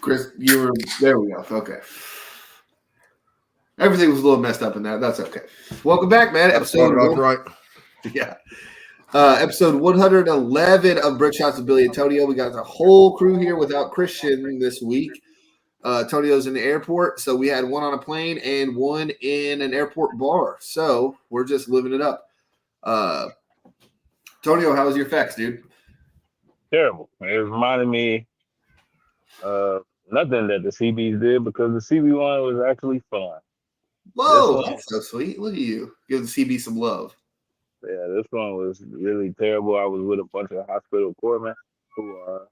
Chris, there we go. Okay. Everything was a little messed up in that. That's okay. Welcome back, man. Episode right. Yeah. Episode 111 of Brick Shots with Billy Antonio. We got the whole crew here without Christian this week. Antonio's in the airport, so we had one on a plane and one in an airport bar. So we're just living it up. Antonio, how was your facts, dude? Terrible. It reminded me of nothing that the CBs did because the CB one was actually fun. Whoa, that's so sweet. Look at you. Give the CB some love. Yeah, this one was really terrible. I was with a bunch of hospital corpsmen who are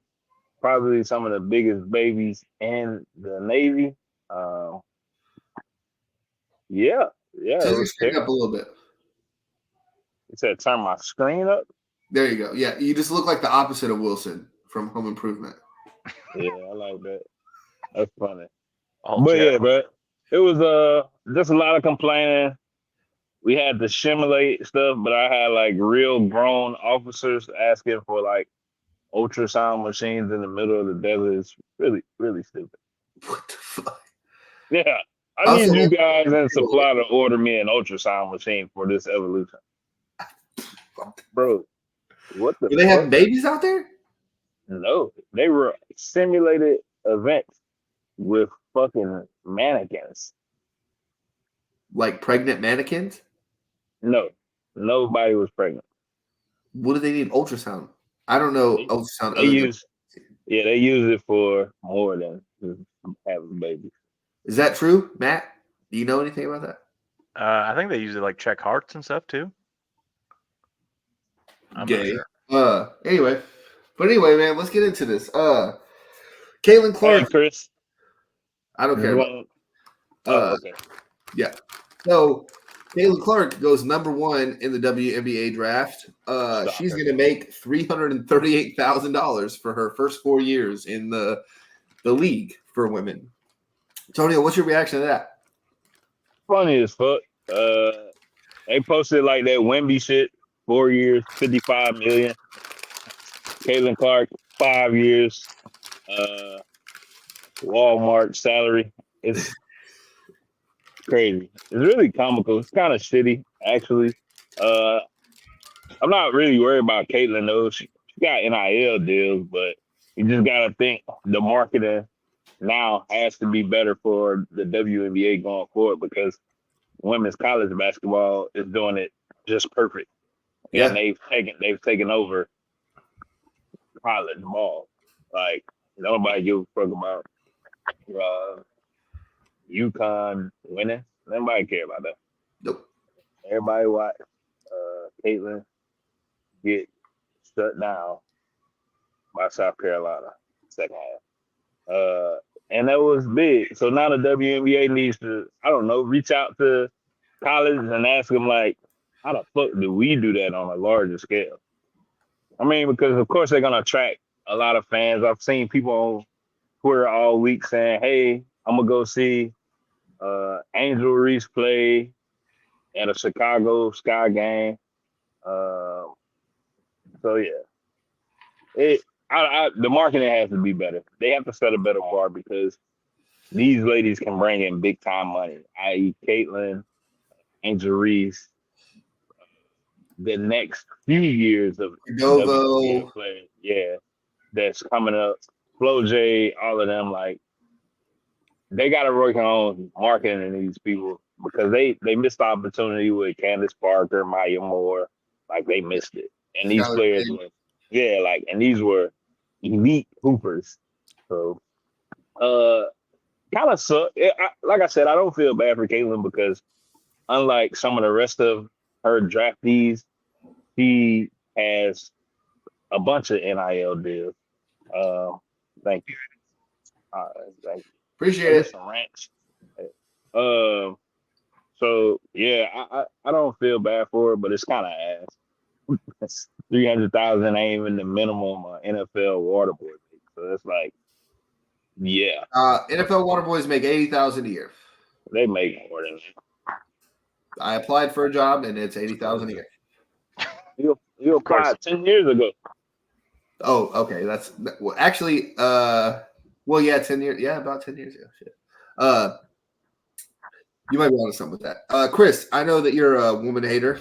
probably some of the biggest babies in the Navy. Yeah. Turn your screen up a little bit. You said turn my screen up? There you go. Yeah, you just look like the opposite of Wilson from Home Improvement. Yeah, I like that. That's funny. But it was just a lot of complaining. We had to simulate stuff, but I had like real grown officers asking for like ultrasound machines in the middle of the desert. It's really, really stupid. What the fuck? Yeah. I need you guys in supply to order me an ultrasound machine for this evolution. Bro, what the Do they have babies out there? No. They were simulated events with fucking mannequins. Like pregnant mannequins? No. Nobody was pregnant. What do they need ultrasound? I don't know ultrasound. They use it for more than just having babies. Is that true, Matt? Do you know anything about that? I think they use it like check hearts and stuff too. I'm gay. Anyway, man, let's get into this. Caitlin Clark. Hey, Chris. I don't care. Okay. Yeah. So Caitlin Clark goes number 1 in the WNBA draft. She's going to make $338,000 for her first 4 years in the league for women. Antonio, what's your reaction to that? Funny as fuck. They posted like that Wemby shit. 4 years, $55 million. Caitlin Clark, 5 years. Walmart salary. It's crazy. It's really comical. It's kind of shitty, actually. I'm not really worried about Caitlin though. She got NIL deals, but you just gotta think the marketing now has to be better for the WNBA going forward because women's college basketball is doing it just perfect. Yeah, and they've taken over college ball. Like nobody gives a fuck about UConn winning. Nobody care about that. Nope. Everybody watch Caitlin get shut down by South Carolina second half. And that was big. So now the WNBA needs to, I don't know, reach out to college and ask them like, how the fuck do we do that on a larger scale? I mean, because of course they're gonna attract a lot of fans. I've seen people on Twitter all week saying, "Hey, I'm gonna go see Angel Reese play at a Chicago Sky game." So yeah, the marketing has to be better. They have to set a better bar because these ladies can bring in big time money, i.e., Caitlin, Angel Reese. The next few years of Novo, play, that's coming up. Flo J, all of them, like they got to work on marketing these people because they missed the opportunity with Candace Parker, Maya Moore, like they missed it. And these players were, and these were elite hoopers. So, kind of suck. Like I said, I don't feel bad for Caitlin because unlike some of the rest of her draftees, she has a bunch of NIL deals. Thank you. Thank you. Appreciate it. So yeah, I don't feel bad for her, but it's kind of ass. 300,000 ain't even the minimum NFL water boy. So it's like, yeah. NFL water boys make $80,000 a year. They make more than that. I applied for a job and it's $80,000 a year. You applied 10 years ago. Oh, okay. That's actually Well, yeah, 10 years. Yeah, about 10 years ago. Shit. You might be onto something with that. Chris, I know that you're a woman hater.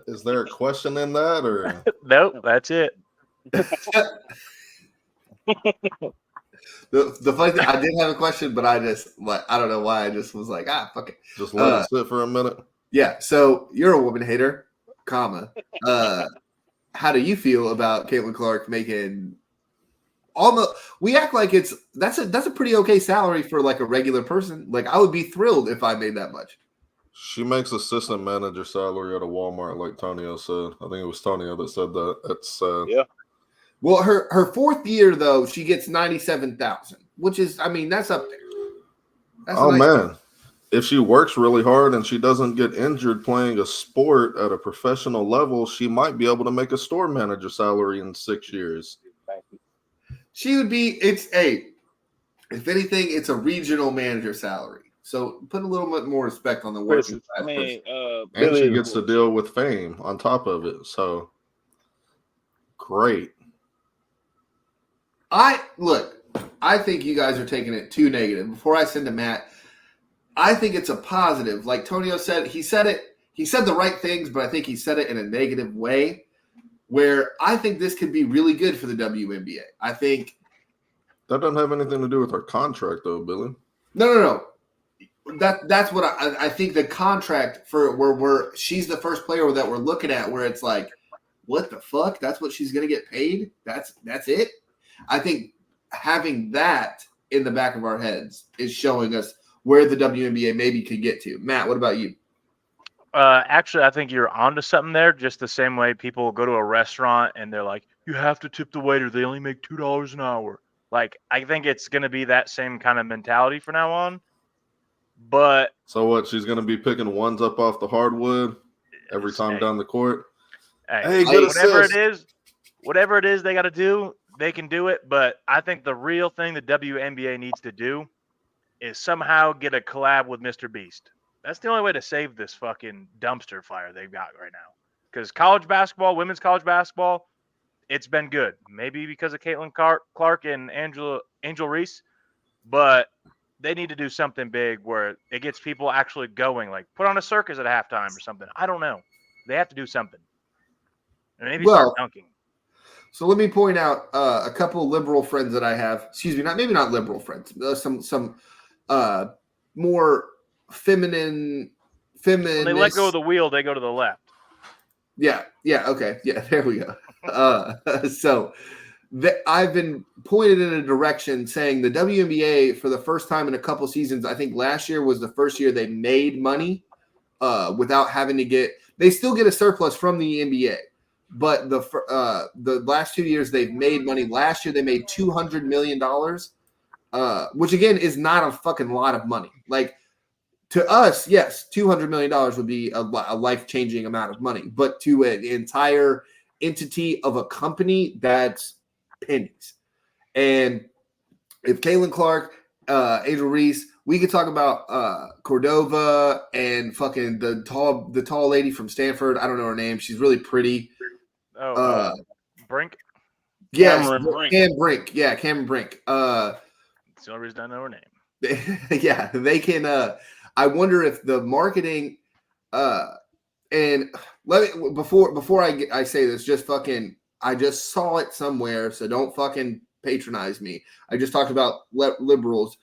Is there a question in that, or Nope, that's it. The funny thing, I did have a question, but I don't know why. I just was like, fuck it. just let it sit for a minute? Yeah. So you're a woman hater, comma. How do you feel about Caitlin Clark making almost? We act like that's a pretty okay salary for like a regular person. Like I would be thrilled if I made that much. She makes assistant manager salary at a Walmart, like Tonio said. I think it was Tonio that said that. It's Yeah. Well, her fourth year though, she gets 97,000, which is, I mean, that's up there. That's oh a nice- man, if she works really hard and she doesn't get injured playing a sport at a professional level, she might be able to make a store manager salary in 6 years. Thank you. She would be. If anything, it's a regional manager salary. So put a little bit more respect on the working class I mean, And Billy she is gets to bullshit. deal with fame on top of it. So great. I think you guys are taking it too negative. Before I send to Matt, I think it's a positive. Like Tonio said, he said the right things, but I think he said it in a negative way where I think this could be really good for the WNBA. I think That doesn't have anything to do with her contract, though, Billy. no. That's what I think the contract for where she's the first player that we're looking at where it's like, what the fuck? That's what she's gonna get paid? That's it? I think having that in the back of our heads is showing us where the WNBA maybe could get to. Matt, what about you? Actually, I think you're onto something there. Just the same way people go to a restaurant and they're like, "You have to tip the waiter. They only make $2 an hour." Like, I think it's going to be that same kind of mentality from now on. But So what? She's going to be picking ones up off the hardwood every time down the court. Hey, good assist. Whatever it is they got to do, they can do it. But I think the real thing the WNBA needs to do is somehow get a collab with Mr. Beast. That's the only way to save this fucking dumpster fire they've got right now. Because college basketball, women's college basketball, it's been good. Maybe because of Caitlin Clark and Angel Reese, but they need to do something big where it gets people actually going. Like put on a circus at halftime or something. I don't know. They have to do something. And maybe start dunking. So let me point out a couple of liberal friends that I have. Excuse me, maybe not liberal friends. Some more feminine. When they let go of the wheel, they go to the left. Yeah. Okay. Yeah. There we go. I've been pointed in a direction saying the WNBA for the first time in a couple seasons. I think last year was the first year they made money without having to get. They still get a surplus from the NBA. But the last 2 years they've made money. Last year they made $200 million, which again is not a fucking lot of money. Like to us, yes, $200 million would be a life-changing amount of money. But to an entire entity of a company, that's pennies. And if Caitlin Clark, Angel Reese, we could talk about Cordova and fucking the tall lady from Stanford. I don't know her name. She's really pretty. Brink? Yes, Cameron Brink. Yeah, Cameron Brink. That's the only reason I know her name. Yeah, they can. I wonder if the marketing, and let me before I say this, just fucking. I just saw it somewhere, so don't fucking patronize me. I just talked about liberals,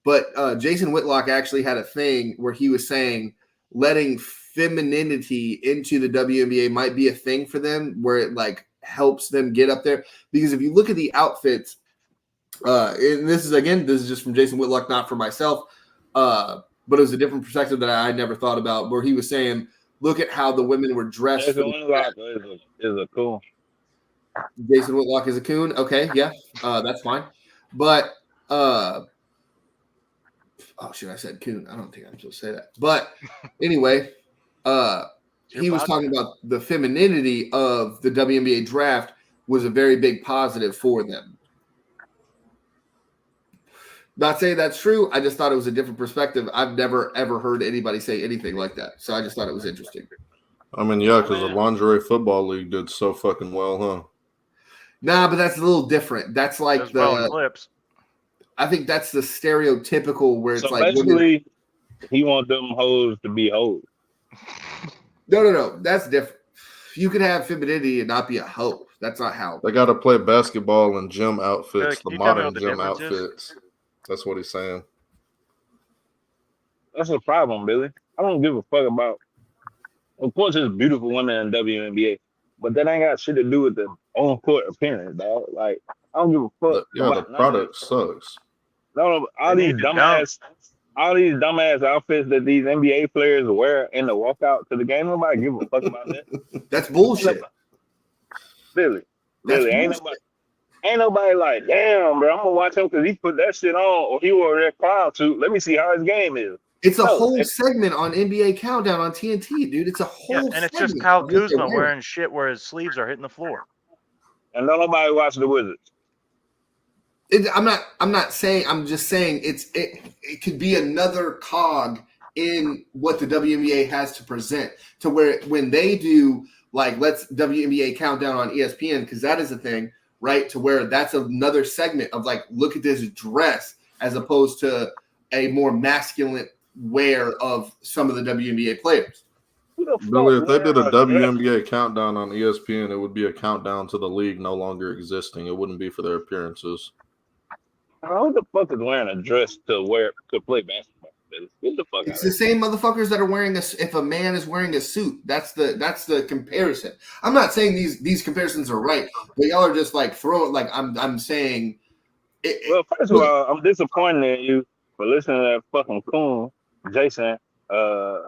but Jason Whitlock actually had a thing where he was saying letting femininity into the WNBA might be a thing for them where it like helps them get up there. Because if you look at the outfits, and this is just from Jason Whitlock, not for myself, but it was a different perspective that I never thought about, where he was saying, look at how the women were dressed. Jason Whitlock is a cool. Jason Whitlock is a coon. Okay, yeah, that's fine. But I said coon. I don't think I'm supposed to say that. But anyway, he was talking about the femininity of the WNBA draft was a very big positive for them. Not saying that's true. I just thought it was a different perspective. I've never, ever heard anybody say anything like that. So I just thought it was interesting. I mean, yeah, because the lingerie football league did so fucking well, huh? Nah, but that's a little different. That's like Those phone the. clips. I think that's the stereotypical where it's So like women. basically, he want them hoes to be hoes. No. That's different. You can have femininity and not be a hoe. That's not how. They got to play basketball in gym outfits, Can the you tell me modern what the gym difference is? outfits. That's what he's saying. That's a problem, Billy. I don't give a fuck about. Of course, there's beautiful women in WNBA, but that ain't got shit to do with the on-court appearance, dog. Like, I don't give a fuck. The about product sucks. No, all They these need to dunk. dumbass outfits that these NBA players wear in the walkout to the game. Nobody give a fuck about that. That's bullshit. Billy, That's ain't bullshit. nobody like, damn, bro. I'm gonna watch him because he put that shit on, or he wore that clown suit. Let me see how his game is. It's a No, whole it's- segment on NBA Countdown on TNT, dude. It's a Yeah, whole and it's segment. just Kyle of what they're Kuzma wearing shit where his sleeves are hitting the floor. And don't nobody watch the Wizards. I'm not saying. I'm just saying it could be another cog in what the WNBA has to present. To where when they do like let's WNBA Countdown on ESPN because that is a thing, right? To where that's another segment of like look at this dress as opposed to a more masculine wear of some of the WNBA players. Who the fuck Billy, if they wear did a a dress? WNBA countdown on ESPN, it would be a countdown to the league no longer existing. It wouldn't be for their appearances. Who the fuck is wearing a dress to play basketball? Billy? Get the fuck It's out the same motherfuckers that are wearing if a man is wearing a suit. That's the comparison. I'm not saying these comparisons are right, but y'all are just like throwing like I'm saying. Well, first of all, I'm disappointed in you for listening to that fucking coon, Jason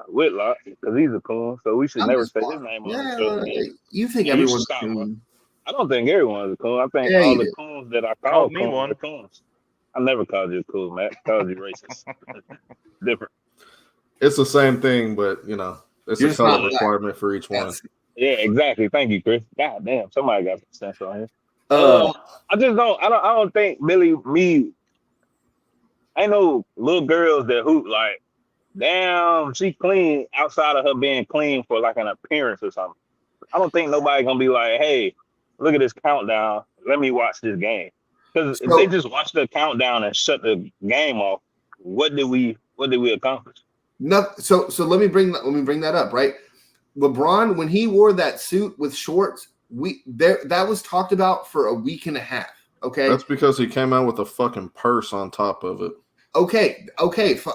Whitlock, because he's a coon, so we should I'm never just say fine. his name on Yeah, the show again. you think Yeah, you everyone's should stop, coon. I don't think everyone's a coon. I think Yeah, all you the do. coons that I call Called me coons one. are coons. I never called you a coon, Matt. I called you racist. Different. It's the same thing, but it's You're a just color not black. requirement for each one. That's- Yeah, exactly. Thank you, Chris. God damn, somebody got some sense on here. Uh, I just don't. I don't think Billy. Ain't no little girls that hoop like, damn, she clean outside of her being clean for like an appearance or something. I don't think nobody gonna be like, hey, look at this countdown. Let me watch this game. Because if they just watch the countdown and shut the game off, what did we accomplish? so let me bring that up, right? LeBron, when he wore that suit with shorts, that was talked about for a week and a half. Okay, That's because he came out with a fucking purse on top of it. Okay,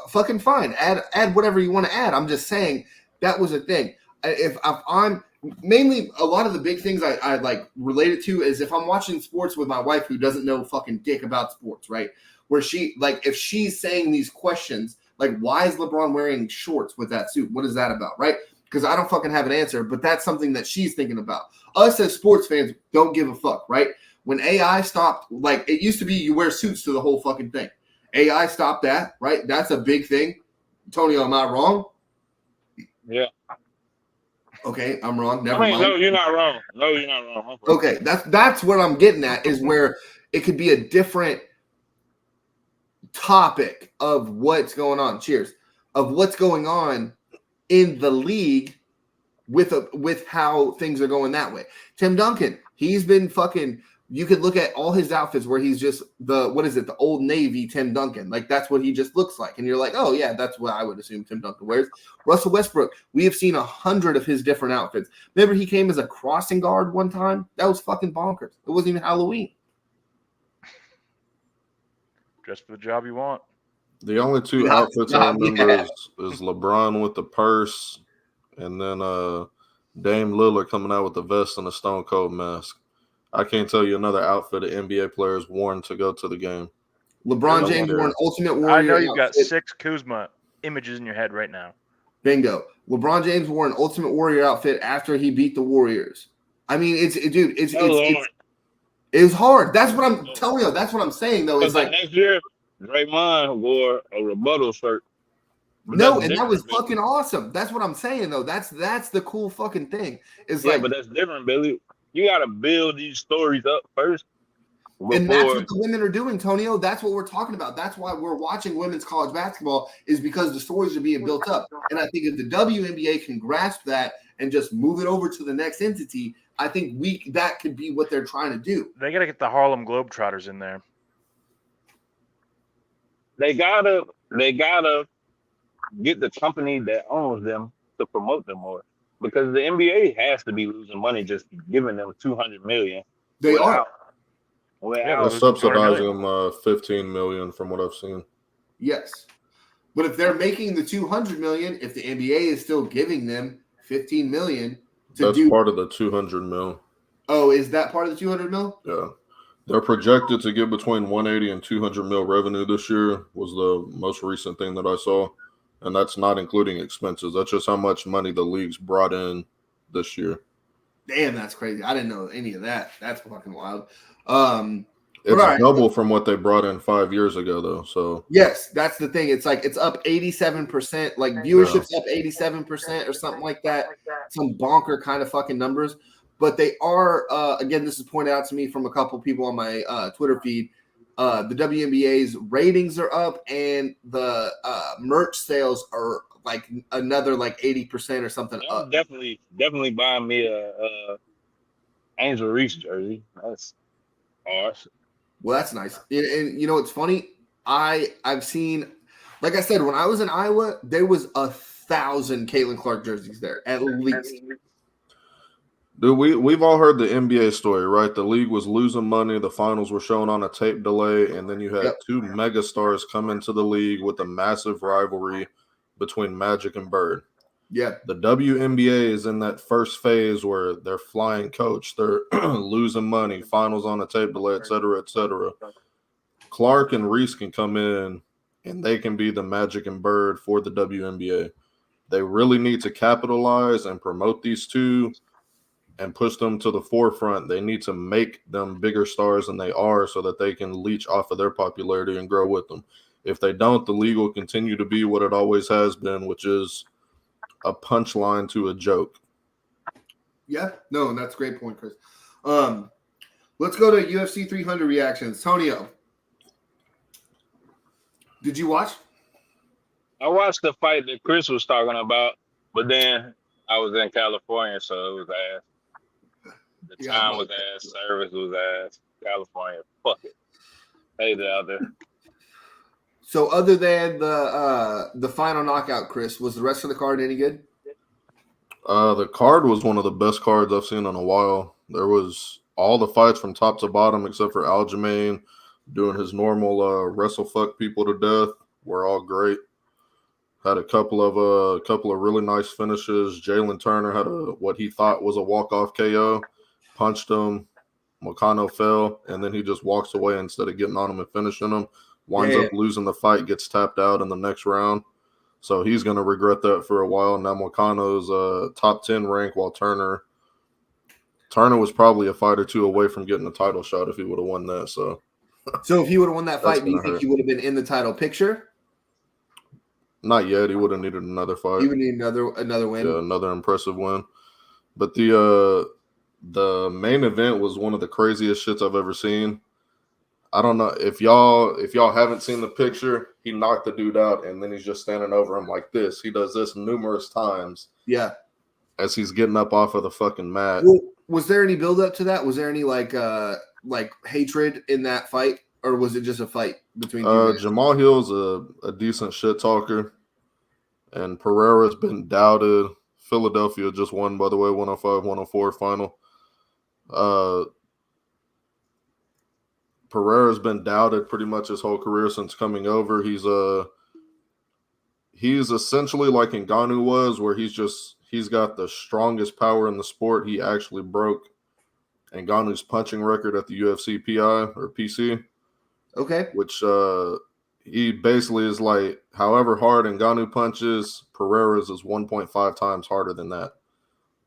fucking fine. Add whatever you want to add. I'm just saying that was a thing. If I'm mainly a lot of the big things I like related to is if I'm watching sports with my wife who doesn't know fucking dick about sports, right? Where she like if she's saying these questions like why is LeBron wearing shorts with that suit? What is that about, right? Because I don't fucking have an answer, but that's something that she's thinking about. Us as sports fans don't give a fuck, right? When AI stopped, like it used to be you wear suits to the whole fucking thing. AI stopped that, right? That's a big thing. Tony, am I wrong? Yeah. Okay, I'm wrong. Never mind. No, you're not wrong. No, you're not wrong. Okay, that's what I'm getting at is where it could be a different topic of what's going on. Cheers. Of what's going on in the league with how things are going that way. Tim Duncan, he's been fucking. You could look at all his outfits where he's just the Old Navy Tim Duncan. Like that's what he just looks like. And you're like, oh yeah, that's what I would assume Tim Duncan wears. Russell Westbrook, we have seen 100 of his different outfits. Remember he came as a crossing guard one time? That was fucking bonkers. It wasn't even Halloween. Just for the job you want. The only two Yeah, outfits I remember yeah. is LeBron with the purse and then Dame Lillard coming out with the vest and a Stone Cold mask. I can't tell you another outfit an NBA player has worn to go to the game. LeBron James wore an Ultimate Warrior I know you've got outfit. 6 Kuzma images in your head right now. Bingo. LeBron James wore an Ultimate Warrior outfit after he beat the Warriors. I mean, it was hard. That's what I'm telling you. That's what I'm saying, though. It's like next year, Draymond wore a rebuttal shirt. But no, that's and that different, was Billy. fucking awesome. That's what I'm saying, though. That's the cool fucking thing. It's Yeah, like, but that's different, Billy. You got to build these stories up first. and that's Before, what the women are doing, Tonio. That's what we're talking about. That's why we're watching women's college basketball is because the stories are being built up. And I think if the WNBA can grasp that and just move it over to the next entity, I think that could be what they're trying to do. They got to get the Harlem Globetrotters in there. They gotta get the company that owns them to promote them more, because the NBA has to be losing money just giving them $200 million. They are. They're losing subsidizing 200 them $15 million from what I've seen. Yes. But if they're making the $200 million, if the NBA is still giving them $15 million That's part of the 200 mil. Oh, is that part of the 200 mil? Yeah. They're projected to get between 180 and 200 mil revenue this year was the most recent thing that I saw. And that's not including expenses. That's just how much money the league's brought in this year. Damn, that's crazy. I didn't know any of that. That's fucking wild. It's right. double from what they brought in 5 years ago, though. So yes, that's the thing. It's like it's up 87%. Like viewership's up 87% or something like that. Some bonker kind of fucking numbers. But they are, again, this is pointed out to me from a couple people on my Twitter feed. The WNBA's ratings are up, and the merch sales are like another like 80% or something I'm up. definitely buying me a Angel Reese jersey. That's awesome. Well, that's nice. And you know what's funny? I've seen, like I said, when I was in Iowa, there was 1,000 Caitlin Clark jerseys there at least. Dude, we've all heard the NBA story, right? The league was losing money. The finals were shown on a tape delay. And then you had two megastars come into the league with a massive rivalry between Magic and Bird. Yeah. The WNBA is in that first phase where they're flying coach. They're losing money, finals on a tape delay, et cetera, et cetera. Clark and Reese can come in, and they can be the Magic and Bird for the WNBA. They really need to capitalize and promote these two and push them to the forefront. They need to make them bigger stars than they are so that they can leech off of their popularity and grow with them. If they don't, the league will continue to be what it always has been, which is a punchline to a joke. Yeah, no, that's a great point, Chris. Let's go to UFC 300 reactions. Tonio, did you watch? I watched the fight that Chris was talking about, but then I was in California, so it was ass. The time was ass. Service was ass. California, fuck it. Hate it out there. So other than the final knockout, Chris, was the rest of the card any good? The card was one of the best cards I've seen in a while. There was all the fights from top to bottom except for Aljamain doing his normal wrestle fuck people to death were all great. Had a couple of really nice finishes. Jalen Turner had what he thought was a walk-off KO, punched him. Moicano fell, and then he just walks away instead of getting on him and finishing him. Winds up losing the fight, gets tapped out in the next round. So he's going to regret that for a while. Now Moicano's top 10 rank, while Turner was probably a fight or two away from getting a title shot if he would have won that. So if he would have won that fight, do you think he would have been in the title picture? Not yet. He would have needed another fight. He would need another win. Yeah, another impressive win. But the main event was one of the craziest shits I've ever seen. I don't know if y'all haven't seen the picture. He knocked the dude out, and then he's just standing over him like this. He does this numerous times. Yeah, as he's getting up off of the fucking mat. Well, was there any build up to that? Was there any like hatred in that fight, or was it just a fight between? Jamal Hill's a decent shit talker, and Pereira's been doubted. Philadelphia just won, by the way, 105-104 final. Pereira's been doubted pretty much his whole career since coming over. He's essentially like Ngannou was, where he's got the strongest power in the sport. He actually broke Ngannou's punching record at the UFC PI or PC. Okay. Which he basically is like, however hard Ngannou punches, Pereira's is 1.5 times harder than that.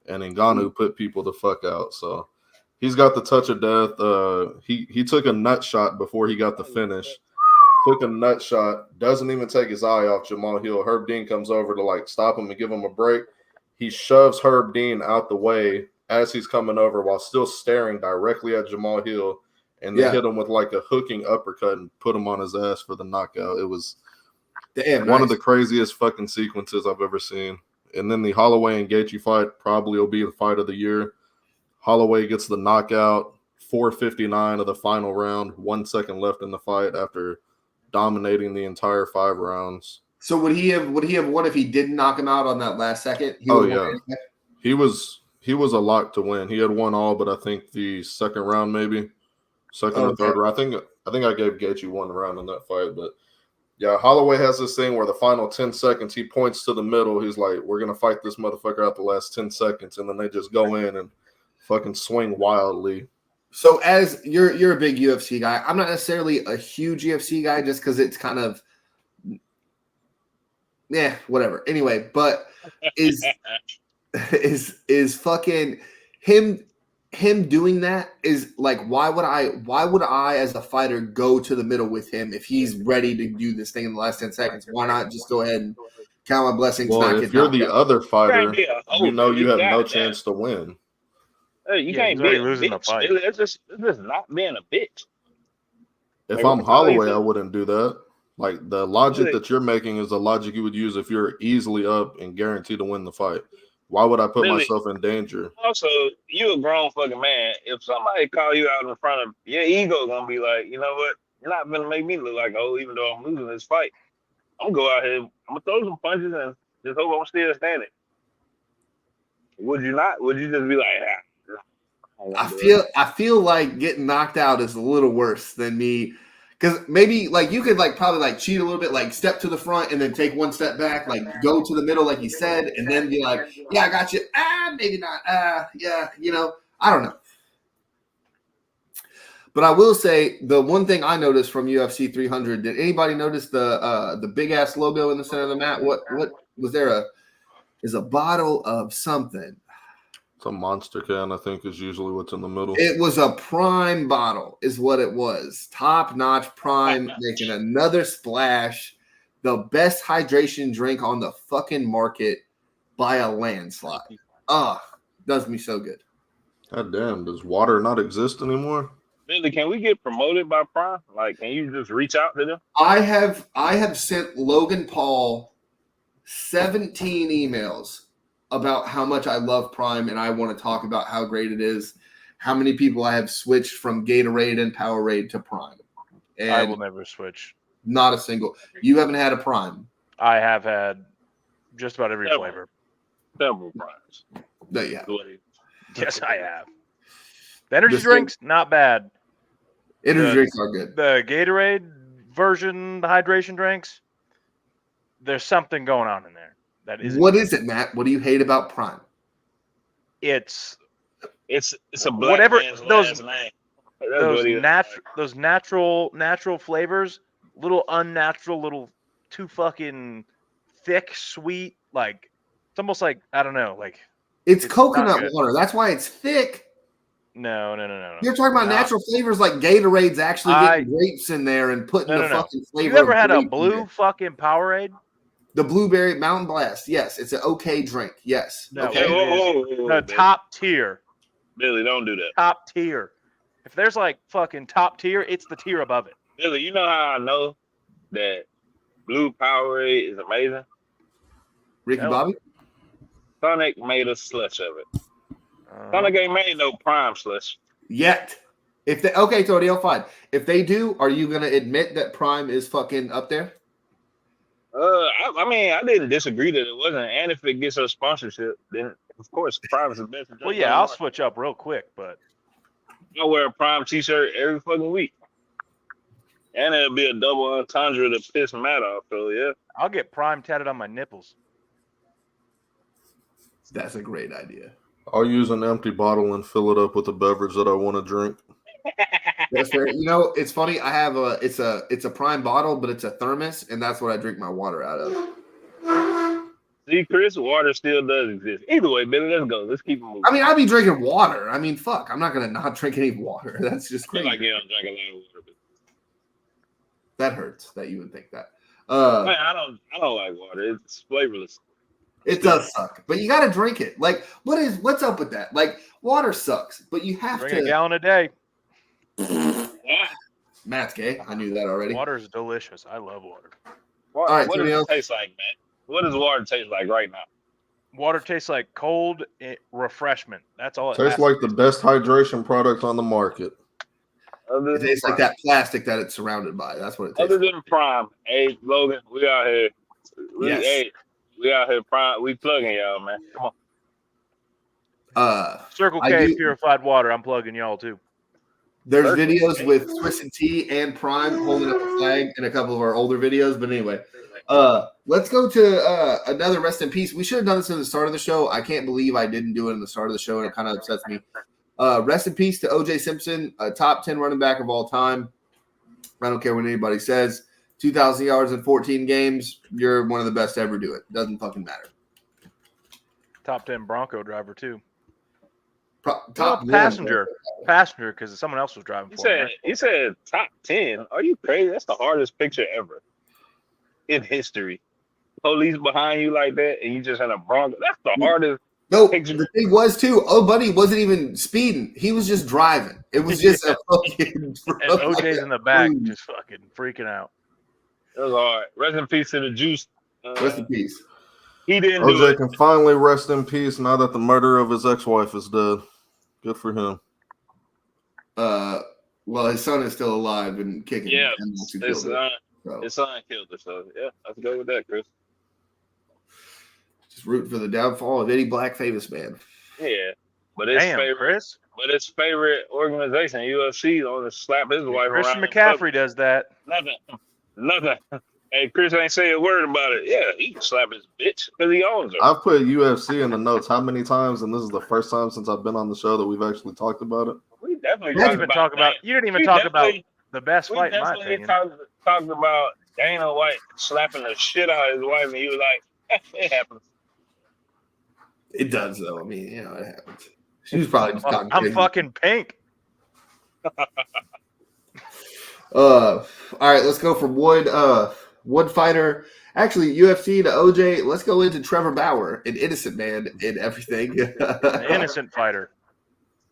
And Ngannou put people the fuck out. So he's got the touch of death. He took a nut shot before he got the finish. Took a nut shot. Doesn't even take his eye off Jamal Hill. Herb Dean comes over to like stop him and give him a break. He shoves Herb Dean out the way as he's coming over while still staring directly at Jamal Hill. And they hit him with like a hooking uppercut and put him on his ass for the knockout. It was one of the craziest fucking sequences I've ever seen. And then the Holloway and Gaethje fight probably will be the fight of the year. Holloway gets the knockout. 4:59 of the final round. 1 second left in the fight after dominating the entire 5 rounds. So would he have won if he didn't knock him out on that last second? He Oh would've won yeah, anyway? he was a lock to win. He had won all, but I think the second round, maybe second or third round. I think I gave Gaethje 1 round in that fight, but yeah, Holloway has this thing where the final 10 seconds he points to the middle. He's like, "We're gonna fight this motherfucker out the last 10 seconds," and then they just go in and fucking swing wildly. So as you're a big UFC guy, I'm not necessarily a huge UFC guy just because it's kind of whatever. Anyway, but is fucking him doing that is like why would I as a fighter go to the middle with him if he's ready to do this thing in the last 10 seconds? Why not just go ahead and count my blessings? Well, if you're the other fighter, you know you have no chance to win. You Yeah, can't he's already be losing the fight. It's just not being a bitch. If Like, I'm what the hell you Holloway, I think? wouldn't do that. Like the logic Really? that you're making is the logic you would use if you're easily up and guaranteed to win the fight. Why would I put Really? myself in danger? Also, you a grown fucking man. If somebody call you out in front of your ego, gonna be like, you know what? You're not gonna make me look like even though I'm losing this fight. I'm gonna go out here. I'm gonna throw some punches and just hope I'm still standing. Would you not? Would you just be like, I feel like getting knocked out is a little worse than me. Because maybe like you could like probably like cheat a little bit, like step to the front and then take one step back, like go to the middle, like you said, and then be like, yeah, I got you. Maybe not. Yeah, I don't know. But I will say the one thing I noticed from UFC 300. Did anybody notice the big ass logo in the center of the mat? What was there? Is a bottle of something. It's a monster can, I think, is usually what's in the middle. It was a Prime bottle, is what it was. Top notch Prime, making another splash. The best hydration drink on the fucking market by a landslide. Does me so good. God damn, does water not exist anymore? Billy, can we get promoted by Prime? Like, can you just reach out to them? I have sent Logan Paul 17 emails about how much I love Prime and I want to talk about how great it is, how many people I have switched from Gatorade and Powerade to Prime. And I will never switch. not a single. You haven't had a Prime. I have had just about every Several. flavor. Several Primes. No, yeah. Yes, I have. The energy This drinks, not bad. Energy drinks are good. The Gatorade version, the hydration drinks, there's something going on in there. That is What is it, Matt? What do you hate about Prime? It's It's a black Whatever man's those- last name. That's what it is. those natural flavors, little unnatural, little too fucking thick, sweet. Like it's almost like I don't know. Like It's It's coconut not good. water. That's why it's thick. no. You're talking about Not- natural flavors like Gatorade's actually getting grapes in there and putting No, the no. fucking flavor. You ever of had a grape in blue there. fucking Powerade? The blueberry Mountain Blast? Yes, it's an okay drink. Yes. No. Okay. Hey, whoa, whoa, whoa, The Billy. top tier. Billy, don't do that. Top tier. If there's like fucking top tier, it's the tier above it. Billy, you know how I know that blue Powerade is amazing? Ricky No. Bobby? Sonic made a slush of it. Sonic ain't made no Prime slush. Yet. If they okay, Tonio, fine. If they do, are you gonna admit that Prime is fucking up there? I mean, I didn't disagree that it wasn't. And if it gets a sponsorship, then of course Prime is the best. Well, yeah, I'll switch up real quick, but I wear a Prime t-shirt every fucking week. And it'll be a double entendre to piss Matt off, so yeah. I'll get Prime tatted on my nipples. That's a great idea. I'll use an empty bottle and fill it up with a beverage that I want to drink. That's fair. You know, it's funny. I have it's a Prime bottle, but it's a thermos, and that's what I drink my water out of. See, Chris, water still does exist. Either way, Billy, let's go. Let's keep it moving. I mean, I'd be drinking water. I mean, fuck. I'm not gonna not drink any water. That's just I feel crazy. like you don't drink a lot of water, but That hurts that you would think that. man, I don't like water. It's flavorless. It does suck, but you got to drink it. Like, what's up with that? Like, water sucks, but you have Drink a to. gallon a day. Yeah. Matt's gay. I knew that already. Water is delicious. I love water. What, All right, what does Tonio. it taste like, man? What does water taste like right now? Water tastes like cold refreshment. That's all it Tastes has like to the best hydration product on the market. Other It than tastes like Prime. that plastic that it's surrounded by. That's what it tastes Other like. than Prime. Hey, Logan, we out here. Yes. We out here Prime. We plugging y'all, man. Come on. Circle I K do- purified water. I'm plugging y'all too. There's Circle videos K. with Swiss and T and Prime holding up a flag in a couple of our older videos. But anyway, let's go to another rest in peace. We should have done this at the start of the show. I can't believe I didn't do it in the start of the show, and it kind of upsets me. Rest in peace to OJ Simpson, a top 10 running back of all time. I don't care what anybody says. 2,000 yards in 14 games. You're one of the best to ever do it. Doesn't fucking matter. Top 10 Bronco driver too. Top Passenger, because someone else was driving for him. Right? You said top 10. Are you crazy? That's the hardest picture ever in history. Police behind you like that, and you just had a Bronco. That's the hardest. No, picture. the thing was too. Oh, buddy wasn't even speeding. He was just driving. It was just a fucking. And OJ's in the back, just fucking freaking out. It was hard. Rest in peace to the Juice. Rest in peace. He didn't do OJ it. can finally rest in peace now that the murder of his ex-wife is dead. Good for him. Well, his son is still alive and kicking. Yeah, and wants to kill his him. So, son killed her. So yeah, let's go with that, Chris. just root for the downfall of any black famous man. Yeah, but his Damn, favorite, Chris. but his favorite organization, UFC, on to slap his wife Christian around. McCaffrey does that. Nothing. Hey, Chris ain't say a word about it. Yeah, he can slap his bitch because he owns her. I've put UFC in the notes how many times, and this is the first time since I've been on the show that we've actually talked about it. We definitely You didn't talked even talk about. You didn't even talk about the best We fight in my definitely opinion. talked about Dana White slapping the shit out of his wife, and you were like, it happens. It does, though. I mean, you know, it happens. She was probably just talking I'm crazy. fucking pink. All right, let's go from Wood fighter. Actually, UFC to OJ. Let's go into Trevor Bauer, an innocent man in everything. An innocent fighter.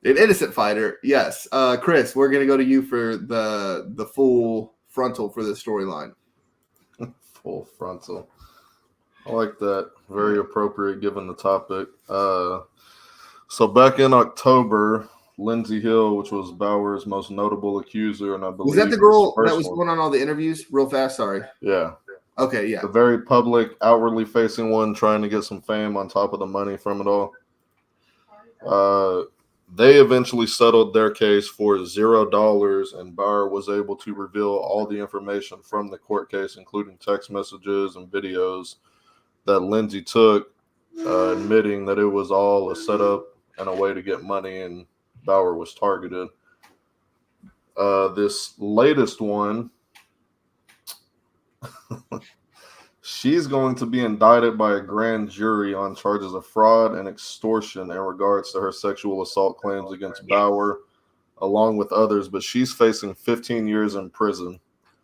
An innocent fighter, yes. Chris, we're gonna go to you for the full frontal for this storyline. Full frontal. I like that. Very appropriate given the topic. So back in October, Lindsey Hill, which was Bauer's most notable accuser, and I believe Was that the girl his that first was one. going on all the interviews? Real fast, sorry. Yeah. Okay, yeah. The very public, outwardly facing one, trying to get some fame on top of the money from it all. They eventually settled their case for $0, and Bauer was able to reveal all the information from the court case, including text messages and videos that Lindsey took, admitting that it was all a setup and a way to get money, and Bauer was targeted. This latest one, she's going to be indicted by a grand jury on charges of fraud and extortion in regards to her sexual assault claims against Bauer, along with others, but she's facing 15 years in prison.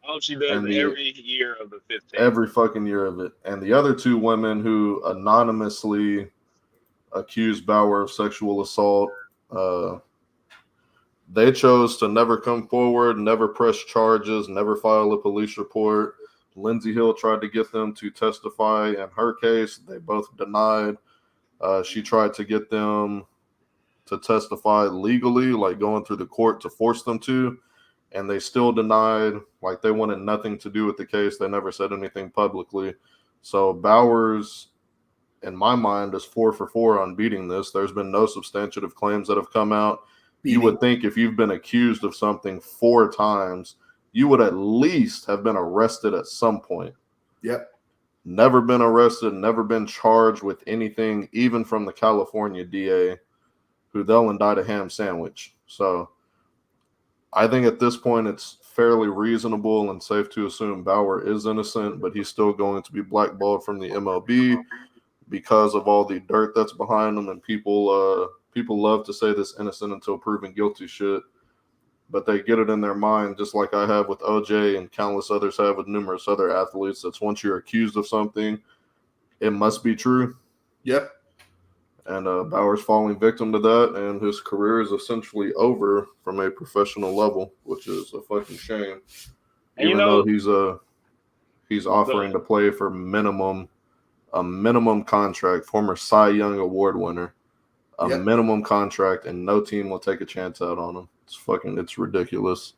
Oh, she does every year of the 15. Every fucking year of it. And the other two women who anonymously accused Bauer of sexual assault, they chose to never come forward, never press charges, never file a police report. Lindsey Hill tried to get them to testify in her case. They both denied. She tried to get them to testify legally, like going through the court to force them to, and they still denied. Like they wanted nothing to do with the case. They never said anything publicly. So Bauer's, in my mind, is 4 for 4 on beating this. There's been no substantive claims that have come out. You would think if you've been accused of something 4 times, you would at least have been arrested at some point. Yep. Never been arrested, never been charged with anything, even from the California DA, who they'll indict a ham sandwich. So I think at this point it's fairly reasonable and safe to assume Bauer is innocent, but he's still going to be blackballed from the MLB because of all the dirt that's behind him, and people love to say this innocent until proven guilty shit, but they get it in their mind, just like I have with OJ and countless others have with numerous other athletes. That's once you're accused of something, it must be true. Yep. And Bauer's falling victim to that, and his career is essentially over from a professional level, which is a fucking shame. And Even though he's offering to play for minimum a minimum contract, former Cy Young Award winner, a Yep. minimum contract, and no team will take a chance out on him. It's ridiculous.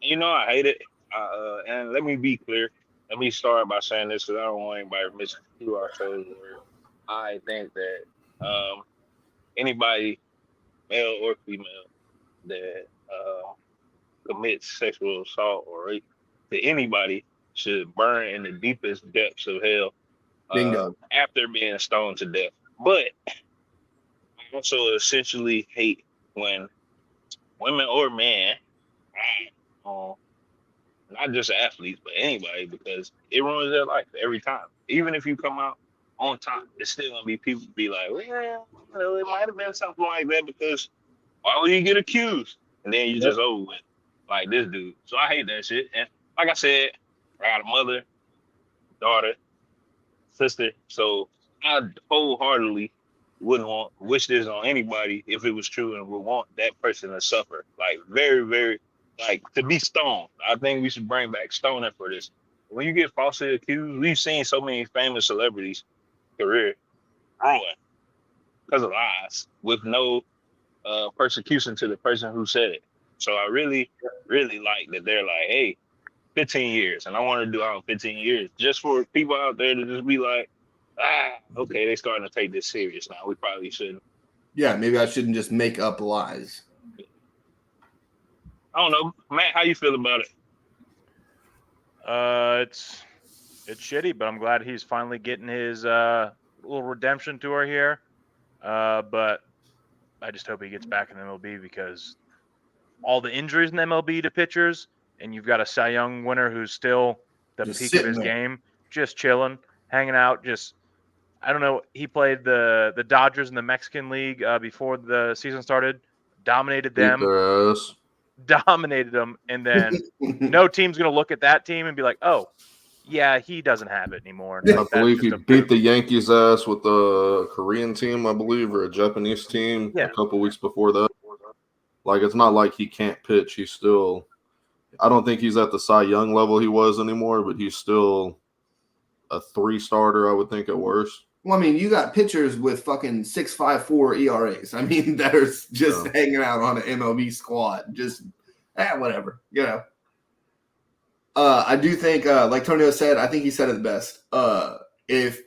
You know, I hate it. And let me be clear. Let me start by saying this because I don't want anybody to misconstrue our shows. I think that anybody, male or female, that commits sexual assault or rape to anybody should burn in the deepest depths of hell Bingo. after being stoned to death. But I also essentially hate when women or men, not just athletes, but anybody, because it ruins their life every time. Even if you come out on top, it's still gonna be people be like, well, it might have been something like that because why would you get accused? And then you just over with, like this dude. So I hate that shit. And like I said, I got a mother, daughter, sister. So I wholeheartedly wouldn't wish this on anybody if it was true and would want that person to suffer. Like very, very, like to be stoned. I think we should bring back stoning for this. When you get falsely accused, we've seen so many famous celebrities' career ruined because of lies with no persecution to the person who said it. So I really, really like that they're like, hey, 15 years. And I want to do out 15 years just for people out there to just be like, okay, they're starting to take this serious now. We probably shouldn't. Yeah, maybe I shouldn't just make up lies. I don't know. Matt, how you feel about it? It's shitty, but I'm glad he's finally getting his little redemption tour here. But I just hope he gets back in the MLB because all the injuries in the MLB to pitchers, and you've got a Cy Young winner who's still the Just peak of sitting his there. game, just chilling, hanging out. Just I don't know. He played the Dodgers in the Mexican League before the season started, dominated Beat them, their ass. dominated them, and then no team's gonna look at that team and be like, oh, yeah, he doesn't have it anymore. I believe he beat the Yankees' ass with a Korean team, I believe, or a Japanese team a couple weeks before that. Like, it's not like he can't pitch. He's still – I don't think he's at the Cy Young level he was anymore, but he's still a 3-starter, I would think, at worst. Well, I mean, you got pitchers with fucking 6.54 ERAs. I mean, that are just hanging out on an MLB squad. Just, whatever, you know. I do think, like Tonio said, I think he said it the best. If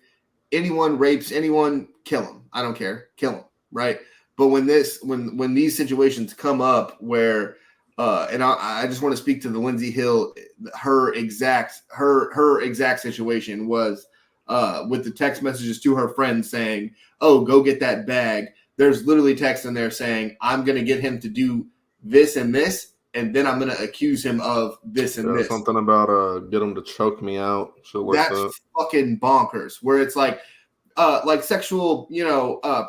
anyone rapes anyone, kill him. I don't care. Kill him, right? But when these situations come up where, and I just want to speak to the Lindsey Hill, her exact situation was with the text messages to her friends saying, "Oh, go get that bag." There's literally text in there saying, "I'm going to get him to do this and this, and then I'm going to accuse him of this and this." Something about get him to choke me out. That's fucking bonkers. Where it's like sexual,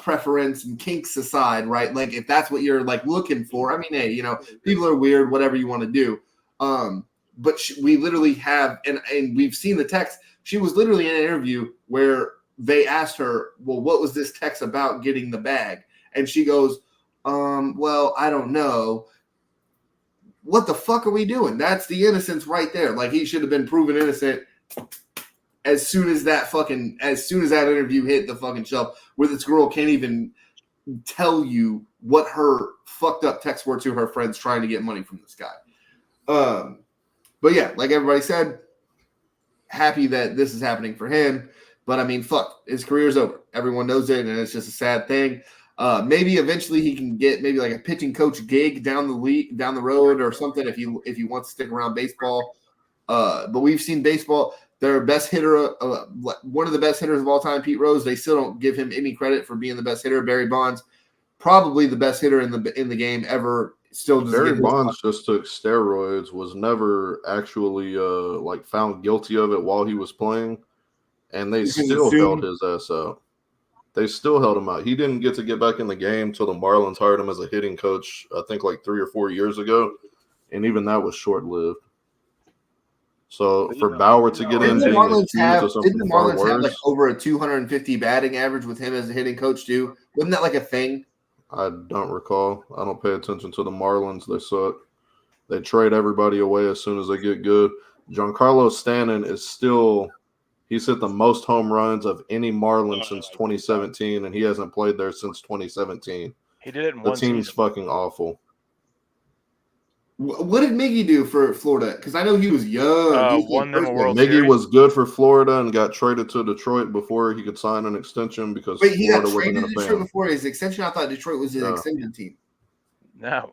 preference and kinks aside, right? Like if that's what you're like looking for, I mean, hey, people are weird, whatever you want to do. But we literally have, and we've seen the text. She was literally in an interview where they asked her, well, what was this text about getting the bag? And she goes, well, I don't know. What the fuck are we doing? That's the innocence right there. Like he should have been proven innocent as soon as that interview hit the fucking shelf, where this girl can't even tell you what her fucked up texts were to her friends trying to get money from this guy. But yeah, like everybody said, happy that this is happening for him. But I mean, fuck, his career's over. Everyone knows it, and it's just a sad thing. Maybe eventually he can get maybe like a pitching coach gig down the road or something if he wants to stick around baseball. But we've seen baseball. Their best hitter, one of the best hitters of all time, Pete Rose. They still don't give him any credit for being the best hitter. Barry Bonds, probably the best hitter in the game ever. Still, Barry Bonds just took steroids. Was never actually found guilty of it while he was playing, and they still held his ass out. They still held him out. He didn't get to get back in the game until the Marlins hired him as a hitting coach. I think like 3 or 4 years ago, and even that was short lived. So for Bauer to get in, didn't the Marlins have like over a 250 batting average with him as a hitting coach too? Wasn't that like a thing? I don't recall. I don't pay attention to the Marlins. They suck. They trade everybody away as soon as they get good. Giancarlo Stanton is still He's hit the most home runs of any Marlin since 2017, and he hasn't played there since 2017. He did it in The one team's season. fucking awful. What did Miggy do for Florida? Because I know he was young. He was Won them a first World base. Miggy Series. was good for Florida and got traded to Detroit before he could sign an extension because Wait, he got Florida wasn't traded going to to Detroit pay him. before his extension? I thought Detroit was his Yeah. extended team. No,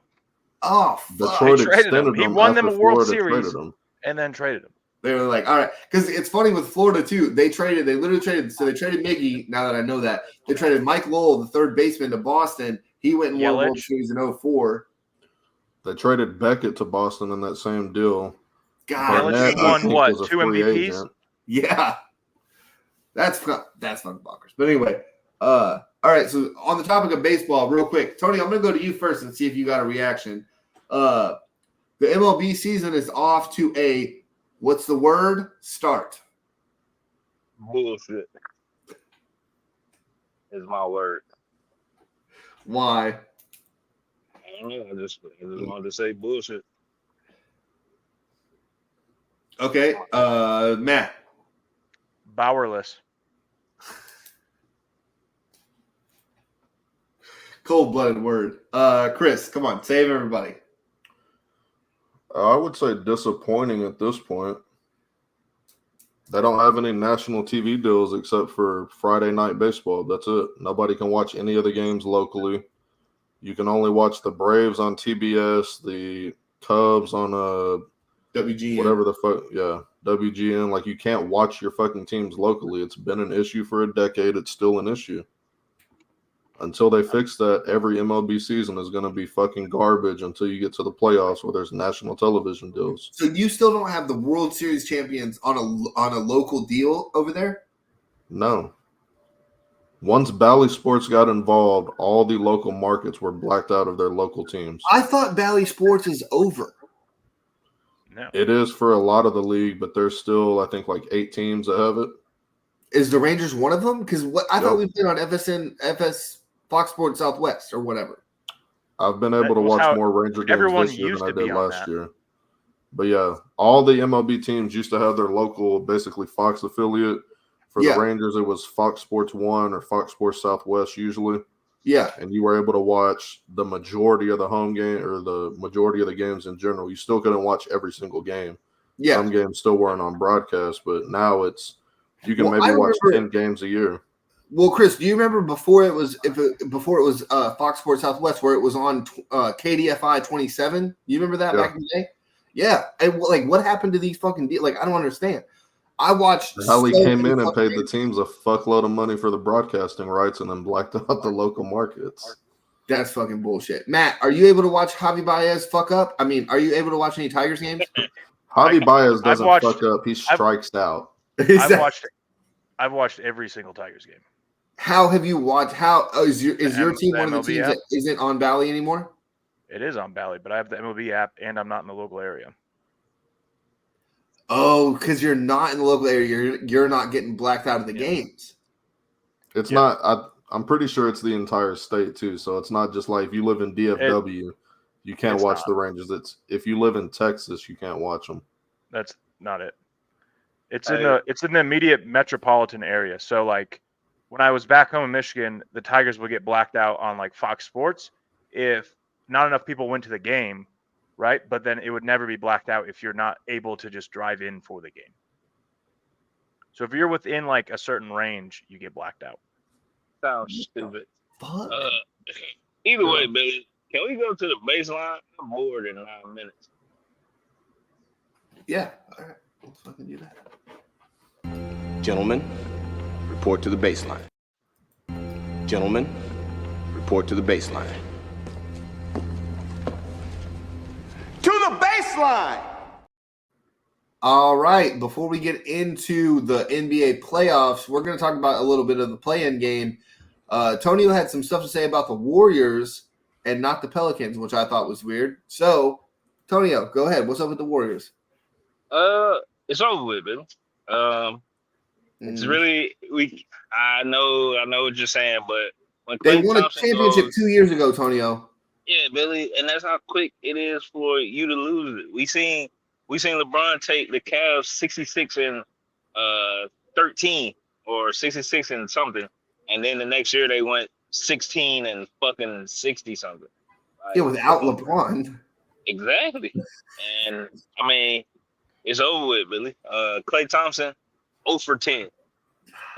Oh, fuck. Detroit They traded him. extended He him won after them a World Florida Series. traded him. and then traded him. They were like, all right. Because it's funny with Florida, too. They literally traded. So they traded Miggy, now that I know that. They traded Mike Lowell, the third baseman, to Boston. He went and won World Yelich. Series in 2004. They traded Beckett to Boston in that same deal. God, Yelich Barnett, I won think, what? was a 2 free MVPs? agent. yeah. That's fun bonkers. But anyway, all right. So on the topic of baseball, real quick, Tony, I'm going to go to you first and see if you got a reaction. The MLB season is off to a, what's the word? Start. Bullshit is my word. Why? I don't know. I just wanted to say bullshit. Okay. Matt. Bowerless. Cold-blooded word. Chris, come on, save everybody. I would say disappointing at this point. They don't have any national TV deals except for Friday Night Baseball. That's it. Nobody can watch any of the games locally. You can only watch the Braves on TBS, the Cubs on WGN. whatever the fuck, yeah, WGN. Like, you can't watch your fucking teams locally. It's been an issue for a decade. It's still an issue. Until they fix that, every MLB season is going to be fucking garbage until you get to the playoffs where there's national television deals. So you still don't have the World Series champions on a local deal over there? No. Once Bally Sports got involved, all the local markets were blacked out of their local teams. I thought Bally Sports is over. No. It is for a lot of the league, but there's still, I think, like 8 teams that have it. Is the Rangers one of them? Because what I thought Yep. we played on FS Fox Sports Southwest or whatever. I've been able That to was watch how more Ranger games everyone this year used than I to be did on last that. year. But yeah, all the MLB teams used to have their local, basically Fox affiliate. For Yeah. the Rangers, it was Fox Sports 1 or Fox Sports Southwest usually. Yeah. And you were able to watch the majority of the home game or the majority of the games in general. You still couldn't watch every single game. Yeah. Some games still weren't on broadcast, but now you can Well, maybe I watch remember- 10 games a year. Well, Chris, do you remember before it was Fox Sports Southwest where it was on KDFI 27? You remember that Yeah. back in the day? Yeah. And like, what happened to these fucking deals? Like, I don't understand. I watched. Halley so came many in and fucking paid the teams a fuckload of money for the broadcasting rights and then blacked out the local markets. That's fucking bullshit. Matt, are you able to watch Javi Baez fuck up? I mean, are you able to watch any Tigers games? Javi Baez doesn't watched- fuck up. He strikes out. I've watched every single Tigers game. How have you watched? Is your The team one of the MLB teams app? that isn't on Bally anymore? It is on Bally, but I have the MLB app and I'm not in the local area. Oh, because you're not in the local area. You're not getting blacked out of the Yeah. games. It's Yeah. not. I'm pretty sure it's the entire state too. So it's not just like if you live in DFW, you can't it's watch not. the Rangers. It's if you live in Texas, you can't watch them. That's not it. It's in the immediate metropolitan area. So like when I was back home in Michigan, the Tigers would get blacked out on like Fox Sports if not enough people went to the game, right? But then it would never be blacked out if you're not able to just drive in for the game. So if you're within like a certain range, you get blacked out. Sounds stupid. Fuck. Either way, Billy, can we go to the baseline? I'm bored in 9 minutes. Yeah. All right. Let's fucking do that. Gentlemen, report to the baseline. Gentlemen, report to the baseline. To the baseline! All right. Before we get into the NBA playoffs, we're going to talk about a little bit of the play-in game. Tonio had some stuff to say about the Warriors and not the Pelicans, which I thought was weird. So, Tonio, go ahead. What's up with the Warriors? It's over with, Billy. It's really I know what you're saying, but when They Klay won a Thompson championship goes, 2 years ago, Tonio. yeah, Billy, and that's how quick it is for you to lose it. We seen LeBron take the Cavs 66 and 13 or 66 and something, and then the next year they went 16 and fucking 60 something. Like, Yeah, without LeBron. exactly. And I mean, it's over with, Billy. Klay Thompson, 0 for 10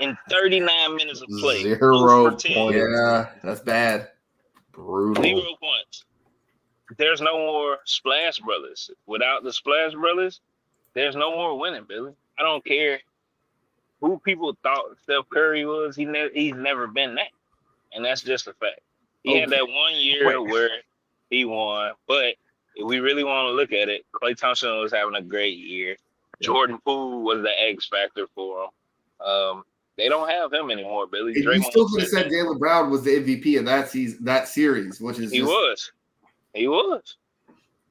in 39 minutes of play. 0 0 for 10. points. Yeah, that's bad. Brutal. 0 points. There's no more Splash Brothers. Without the Splash Brothers, there's no more winning, Billy. I don't care who people thought Steph Curry was. He's never been that, and that's just a fact. He had that 1 year where he won, but if we really want to look at it, Klay Thompson was having a great year. Jordan Poole was the X factor for him. They don't have him anymore, Billy. And you still could have said Jaylen Brown was the MVP of that season, that series, which is He was.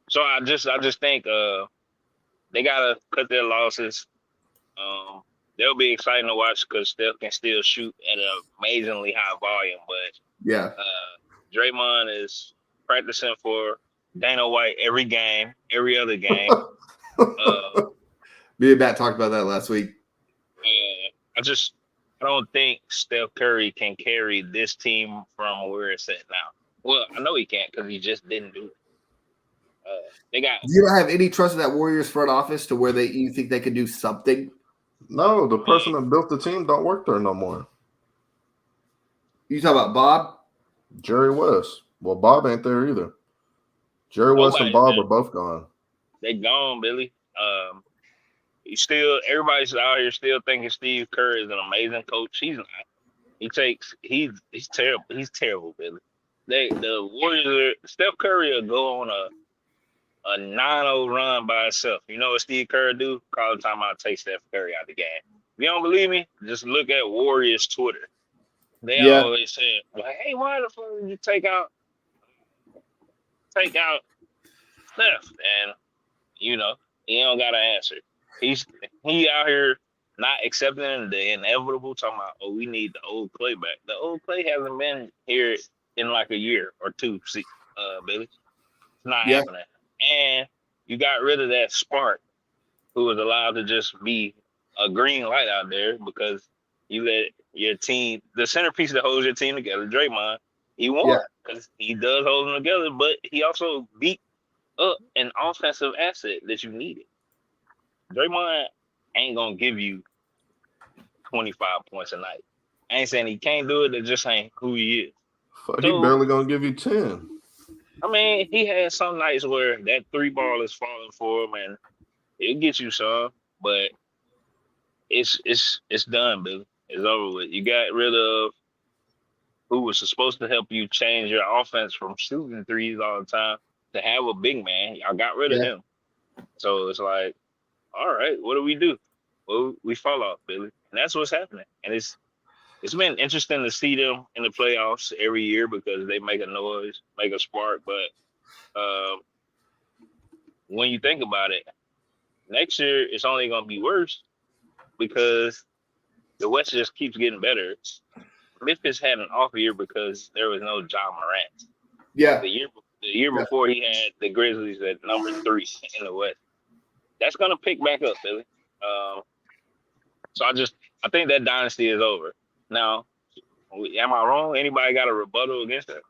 So I just think they gotta cut their losses. They'll be exciting to watch because Steph can still shoot at an amazingly high volume. But Draymond is practicing for Dana White every game, every other game. Me and Matt talked about that last week. I don't think Steph Curry can carry this team from where it's at now. Well, I know he can't because he just didn't do it. Do you not have any trust in that Warriors front office to where you think they could do something? No, the person that built the team don't work there no more. You talking about Bob? Jerry West. Well, Bob ain't there either. Jerry West and Bob are both gone. They gone, Billy. Everybody's out here still thinking Steve Kerr is an amazing coach. He's not. He's terrible. He's terrible, Billy. The Warriors Steph Curry will go on a 9-0 run by himself. You know what Steve Kerr do? Call the timeout, take Steph Curry out of the game. If you don't believe me, just look at Warriors Twitter. They always say, like, hey, why the fuck did you take out Steph? And you know, he don't got an answer. He out here not accepting the inevitable, talking about, oh, we need the old Klay back. The old Klay hasn't been here in like a year or two, Billy. It's not happening. And you got rid of that spark who was allowed to just be a green light out there because you let your team, the centerpiece that holds your team together, Draymond, he won because he does hold them together, but he also beat up an offensive asset that you needed. Draymond ain't going to give you 25 points a night. I ain't saying he can't do it, it just ain't who he is. Fuck, he barely going to give you 10. I mean, he had some nights where that 3 ball is falling for him, and it gets you some, but it's done, Billy. It's over with. You got rid of who was supposed to help you change your offense from shooting threes all the time to have a big man. Y'all got rid of him. So it's like, all right, what do we do? Well, we fall off, Billy. And that's what's happening. And it's been interesting to see them in the playoffs every year because they make a noise, make a spark. But when you think about it, next year it's only going to be worse because the West just keeps getting better. Memphis had an off year because there was no Ja Morant. Yeah. The year before he had the Grizzlies at number 3 in the West. That's going to pick back up, Billy. So I think that dynasty is over. Now, am I wrong? Anybody got a rebuttal against that?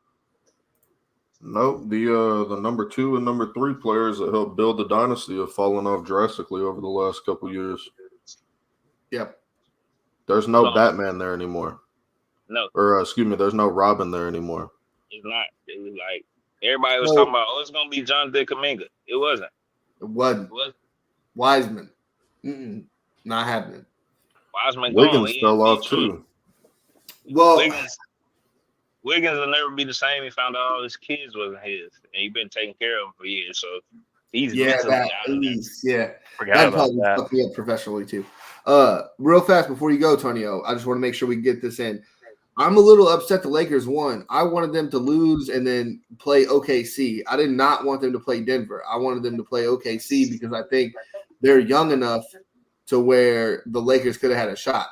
Nope. The number 2 and number 3 players that helped build the dynasty have fallen off drastically over the last couple years. Yep. There's no Batman there anymore. No. Or excuse me, there's no Robin there anymore. It's not. It was like everybody was talking about, it's going to be Jonathan Kuminga. It wasn't. It wasn't. Wiseman. Not happening. Wiseman Wiggins fell off too. Well, Wiggins will never be the same. He found out all his kids wasn't his, and he's been taking care of them for years. So he's mentally out of there. Forgot about that. Fuck me up professionally too. Real fast before you go, Tonio, I just want to make sure we get this in. I'm a little upset the Lakers won. I wanted them to lose and then play OKC. I did not want them to play Denver. I wanted them to play OKC because I think they're young enough to where the Lakers could have had a shot.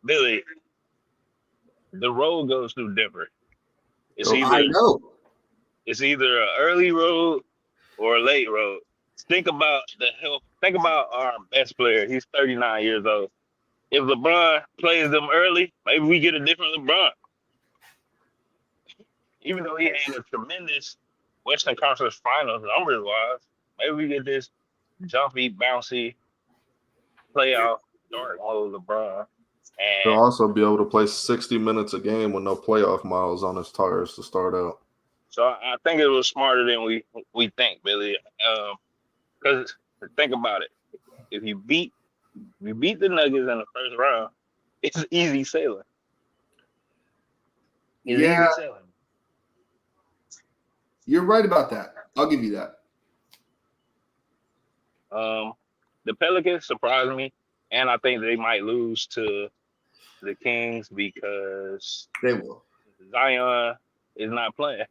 Billy, the road goes through Denver. I know. It's either an early road or a late road. Think about think about our best player. He's 39 years old. If LeBron plays them early, maybe we get a different LeBron. Even though he ain't a tremendous Western Conference Finals numbers wise, maybe we get this jumpy, bouncy playoff start mode LeBron. He'll And also be able to play 60 minutes a game with no playoff miles on his tires to start out. so I think it was smarter than we think, Billy. Because think about it, if you beat the Nuggets in the first round, it's easy sailing. It's Yeah. easy sailing. You're right about that. I'll give you that. The Pelicans surprised me, and I think they might lose to the Kings because They will. Zion is not playing.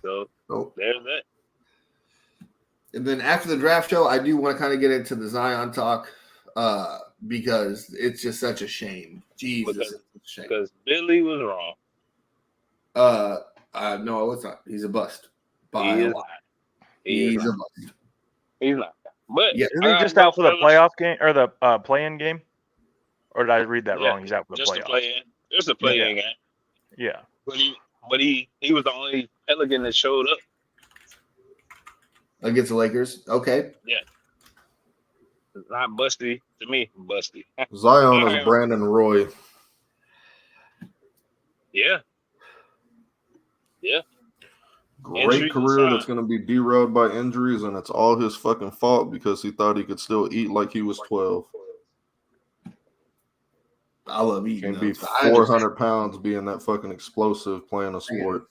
So Nope. there's that. And then after the draft show, I do want to kind of get into the Zion talk because it's just such a shame. Jesus, it's a shame. Because Billy was wrong. No, it's not. He's a bust. By He a is lot. not. He is He's a not. bust. He's not. But Yeah. Isn't he just out for the playoff game or the play-in game? Or did I read that Yeah, wrong? He's out for the just to playoffs. play in. Just a play-in game. Yeah. But he was the only Pelican that showed up. Against the Lakers. Okay. It's not busty to me. Busty. Zion is Brandon Roy. Yeah. Great Injuries career aside. that's going to be derailed by injuries, and it's all his fucking fault because he thought he could still eat like he was 12. I love eating. Can't be those. I understand. 400 pounds being that fucking explosive playing a sport.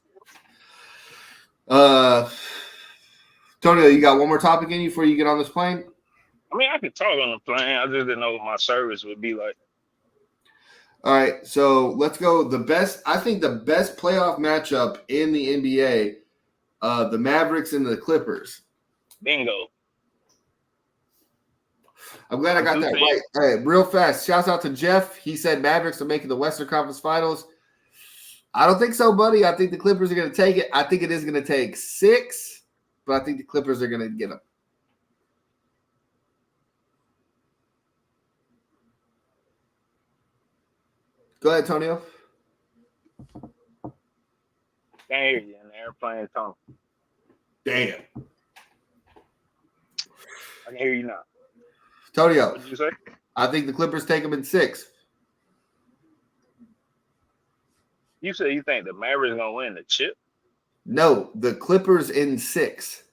Tonio, you got one more topic in you before you get on this plane? I mean, I could talk on the plane. I just didn't know what my service would be like. All right, so let's go. I think the best playoff matchup in the NBA, the Mavericks and the Clippers. Bingo. I'm glad I got that right. All right, real fast. Shouts out to Jeff. He said Mavericks are making the Western Conference Finals. I don't think so, buddy. I think the Clippers are going to take it. I think it is going to take 6, but I think the Clippers are going to get them. Go ahead, Tonio. Can't hear you in the airplane, Tony. Damn. I can hear you now. Tonio, What did you say? I think the Clippers take them in 6. You said you think the Mavericks gonna win the chip? No, the Clippers in 6.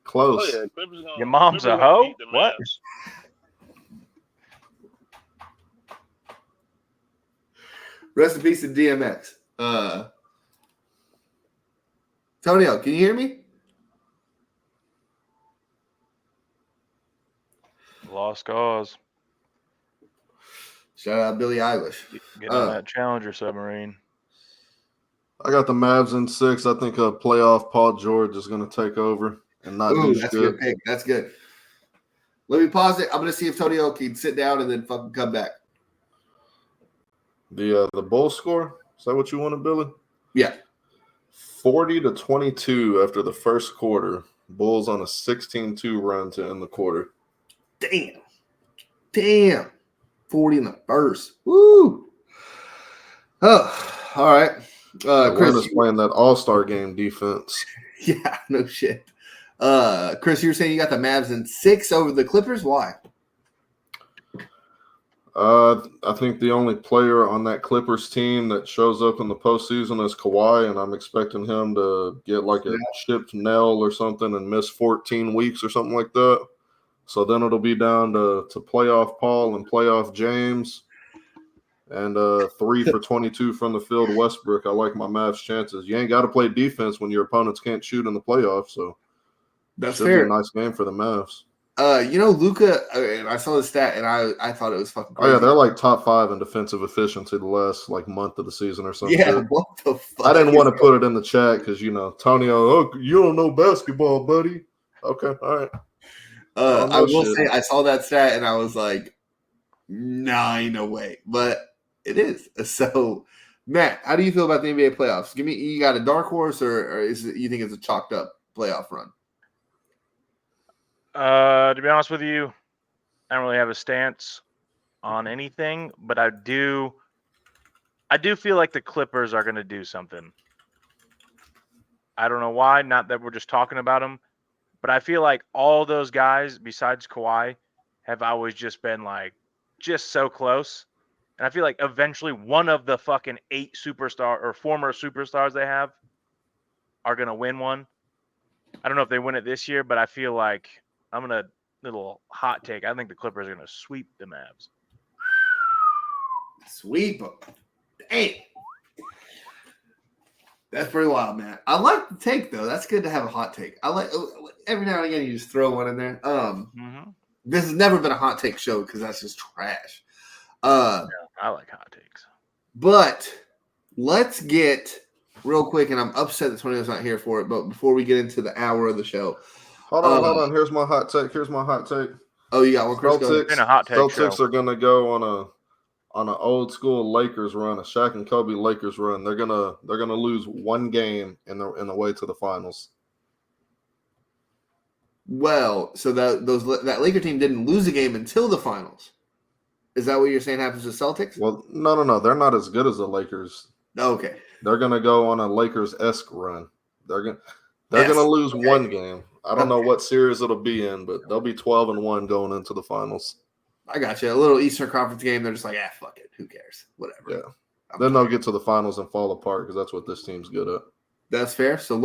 Close. Oh yeah, Clippers gonna. Your mom's Clippers a gonna hoe? beat the What? Mavs. Rest in peace to DMX. Tonio, can you hear me? Lost cause. Shout out Billie Eilish. Get on that Challenger submarine. I got the Mavs in 6. I think a playoff Paul George is going to take over and not Ooh, do that's a shit. good pick. That's good. Let me pause it. I'm going to see if Tonio can sit down and then fucking come back. The Bulls score? Is that what you wanted, Billy? Yeah. 40-22 after the first quarter. Bulls on a 16-2 run to end the quarter. Damn. 40 in the first. Woo. Oh, all right. Chris Chris, is playing that all-star game defense. yeah, no shit. Chris, you were saying you got the Mavs in 6 over the Clippers? Why? I think the only player on that Clippers team that shows up in the postseason is Kawhi, and I'm expecting him to get like a chipped nail or something and miss 14 weeks or something like that. So then it'll be down to playoff Paul and playoff James and 3 for 22 from the field Westbrook. I like my Mavs chances. You ain't got to play defense when your opponents can't shoot in the playoffs, so That's should fair. be a nice game for the Mavs. Luka, and I saw the stat, and I thought it was fucking crazy. Oh, yeah, they're like top 5 in defensive efficiency the last like month of the season or something. Yeah, what the fuck? I didn't want to put it in the chat because, Tonio, oh, you don't know basketball, buddy. Okay, all right. I will say I saw that stat, and I was like, nah, no way. But it is. So, Matt, how do you feel about the NBA playoffs? You got a dark horse, or is it, you think it's a chalked up playoff run? To be honest with you, I don't really have a stance on anything, but I do feel like the Clippers are going to do something. I don't know why, not that we're just talking about them, but I feel like all those guys besides Kawhi have always just been like just so close. And I feel like eventually one of the fucking 8 superstar or former superstars they have are going to win one. I don't know if they win it this year, but I feel like I'm going to little hot take. I think the Clippers are going to sweep the Mavs. Sweep them. Dang. That's pretty wild, man. I like the take though. That's good to have a hot take. I like every now and again you just throw one in there. This has never been a hot take show because that's just trash. I like hot takes. But let's get real quick, and I'm upset that Tonio's not here for it. But before we get into the hour of the show, Hold on. Here's my hot take. Oh, you got one, Chris? Go ahead. Been a hot take Celtics show. are gonna go on an old school Lakers run, a Shaq and Kobe Lakers run. They're gonna lose one game in the way to the finals. Well, so that Laker team didn't lose a game until the finals. Is that what you're saying happens to Celtics? Well, no. They're not as good as the Lakers. Okay. They're gonna go on a Lakers-esque run. They're gonna lose one game. I don't know what series it'll be in, but they'll be 12-1 going into the finals. I got you. A little Eastern Conference game. They're just like, fuck it. Who cares? Whatever. Yeah. Then they'll get to the finals and fall apart because that's what this team's good at. That's fair. So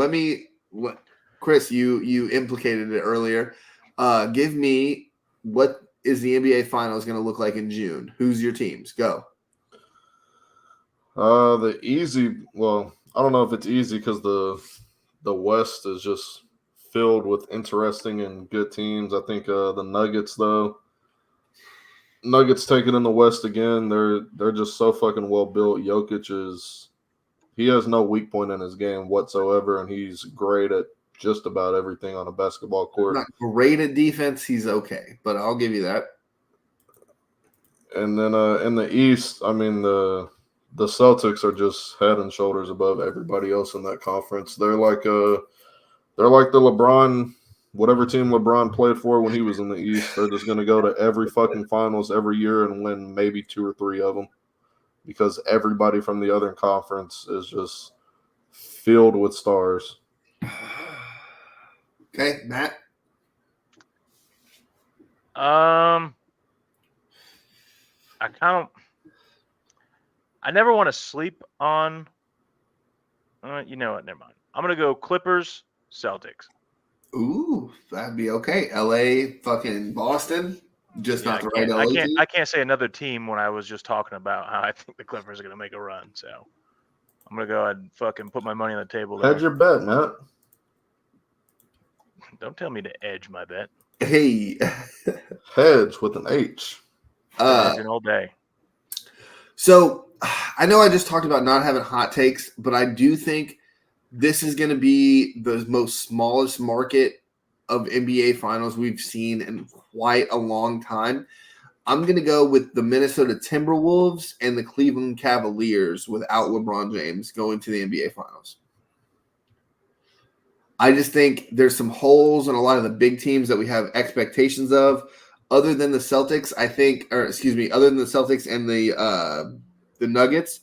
Chris, you implicated it earlier. Give me what is the NBA Finals going to look like in June? Who's your teams? Go. The easy. Well, I don't know if it's easy because the West is just filled with interesting and good teams. I think the Nuggets, though. Nuggets take it in the West again. They're just so fucking well built. Jokic he has no weak point in his game whatsoever, and he's great at just about everything on a basketball court. Not great at defense. He's okay, but I'll give you that. And then in the East, I mean the Celtics are just head and shoulders above everybody else in that conference. They're like the LeBron. Whatever team LeBron played for when he was in the East, they're just going to go to every fucking finals every year and win maybe 2 or 3 of them because everybody from the other conference is just filled with stars. Okay, Matt? I never want to sleep on you know what, never mind. I'm going to go Clippers, Celtics. Ooh, that'd be okay. LA, fucking Boston, just not the right LA team. I can't say another team when I was just talking about how I think the Clippers are going to make a run. So I'm going to go ahead and fucking put my money on the table there. Hedge your bet, Matt. Don't tell me to edge my bet. Hey. Hedge with an H. Hedging all day. So I know I just talked about not having hot takes, but I do think this is going to be the most smallest market of NBA finals we've seen in quite a long time. I'm going to go with the Minnesota Timberwolves and the Cleveland Cavaliers without LeBron James going to the NBA finals. I just think there's some holes in a lot of the big teams that we have expectations of. Other than the Celtics, other than the Celtics and the Nuggets,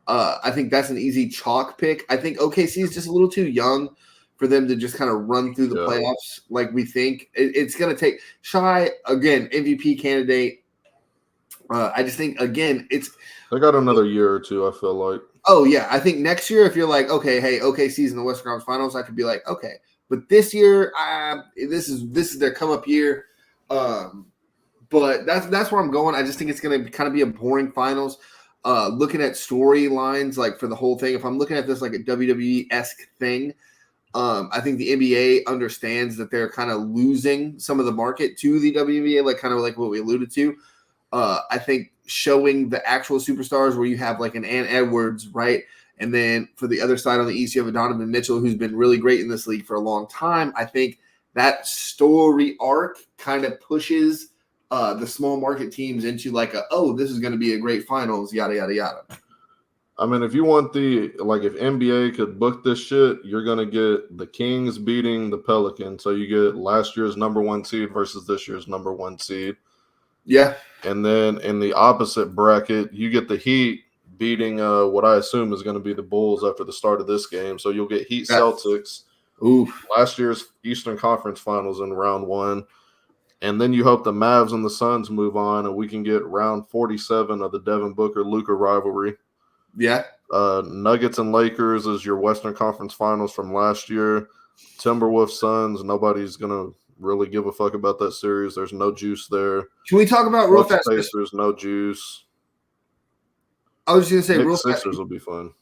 I think that's an easy chalk pick. I think OKC is just a little too young for them to just kind of run through the playoffs like we think. It's going to take Shai, again, MVP candidate. I just think, again, they got another year or two, I feel like. Oh, yeah. I think next year, if you're like, okay, hey, OKC's in the Western Conference Finals, I could be like, okay. But this year, this is their come-up year. But that's where I'm going. I just think it's going to kind of be a boring finals. Looking at storylines, like for the whole thing, if I'm looking at this like a WWE-esque thing, I think the NBA understands that they're kind of losing some of the market to the WNBA, like kind of like what we alluded to. I think showing the actual superstars where you have like an Ann Edwards, right? And then for the other side on the East, you have a Donovan Mitchell who's been really great in this league for a long time. I think that story arc kind of pushes the small market teams into like this is going to be a great finals, yada, yada, yada. I mean, if you want if NBA could book this shit, you're gonna get the Kings beating the Pelicans. So you get last year's number 1 seed versus this year's number 1 seed. Yeah. And then in the opposite bracket, you get the Heat beating what I assume is going to be the Bulls after the start of this game. So you'll get Heat Celtics. Oof. Last year's Eastern Conference Finals in round 1. And then you hope the Mavs and the Suns move on and we can get round 47 of the Devin Booker-Luka rivalry. Yeah. Nuggets and Lakers is your Western Conference Finals from last year. Timberwolves Suns, nobody's going to really give a fuck about that series. There's no juice there. Can we talk about real Bucks fast? Pacers, no juice. I was just going to say real fast. Sixers will be fun.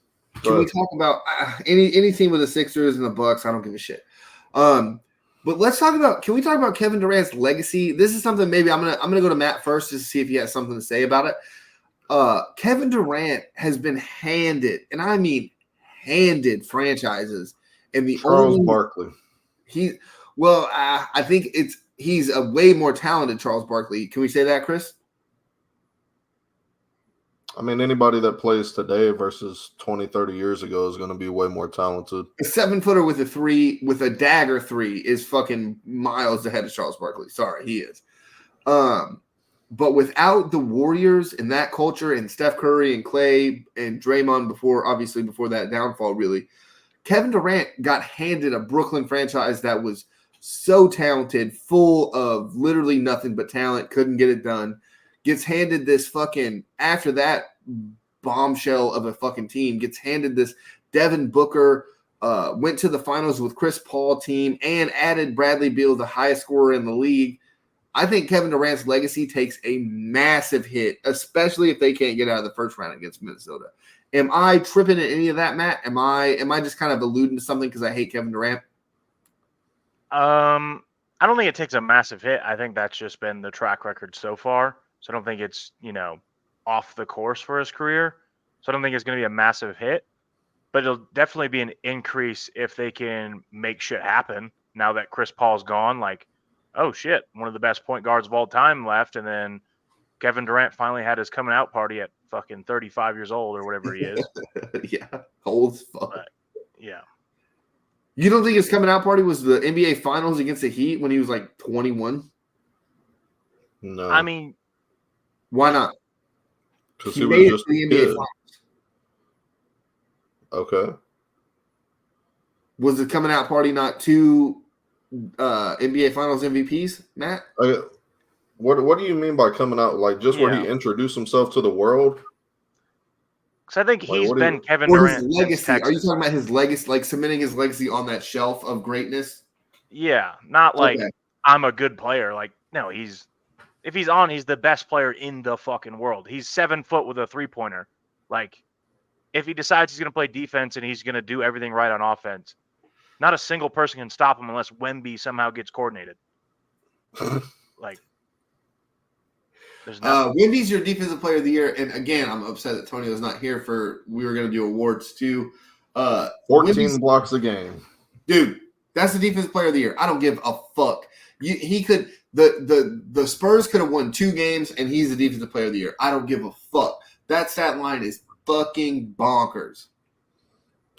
Can we talk about any team with the Sixers and the Bucks? I don't give a shit. But let's talk about. Can we talk about Kevin Durant's legacy? This is something maybe I'm gonna go to Matt first just to see if he has something to say about it. Kevin Durant has been handed, and I mean handed, franchises, and the Charles Barkley. I think he's a way more talented Charles Barkley. Can we say that, Chris? I mean, anybody that plays today versus 20, 30 years ago is going to be way more talented. A 7-footer with a dagger 3 is fucking miles ahead of Charles Barkley. Sorry, he is. But without the Warriors and that culture and Steph Curry and Clay and Draymond before that downfall, really, Kevin Durant got handed a Brooklyn franchise that was so talented, full of literally nothing but talent, couldn't get it done. Gets handed this fucking, after that bombshell of a fucking team, gets handed this Devin Booker, went to the finals with Chris Paul team and added Bradley Beal, the highest scorer in the league. I think Kevin Durant's legacy takes a massive hit, especially if they can't get out of the first round against Minnesota. Am I tripping at any of that, Matt? Am I just kind of alluding to something because I hate Kevin Durant? I don't think it takes a massive hit. I think that's just been the track record so far. So I don't think it's, off the course for his career. So I don't think it's going to be a massive hit. But it'll definitely be an increase if they can make shit happen now that Chris Paul's gone. Like, oh, shit, one of the best point guards of all time left. And then Kevin Durant finally had his coming out party at fucking 35 years old or whatever he is. Yeah, old as fuck. But, yeah. You don't think his coming out party was the NBA Finals against the Heat when he was like 21? No. I mean, why not? Because He he made it was to just the a NBA kid. Finals. Okay. Was the coming out party not 2 NBA Finals MVPs, Matt? What do you mean by coming out? Like just where he introduced himself to the world? because I think Like, he's what do you- been Kevin Or Durant his since legacy? Are you Texas. talking about his legacy, like cementing his legacy on that shelf of greatness? Yeah, not like Okay. I'm a good player. Like, no, he's the best player in the fucking world. He's 7 foot with a 3-pointer. Like, if he decides he's going to play defense and he's going to do everything right on offense, not a single person can stop him unless Wemby somehow gets coordinated. Like, there's nothing. Wendy's your defensive player of the year, and again, I'm upset that Tonio's not here we were going to do awards too. 14 Wemby's- blocks a game. Dude, that's the defensive player of the year. I don't give a fuck. He could the Spurs could have won 2 games, and he's the defensive player of the year. I don't give a fuck. That stat line is fucking bonkers.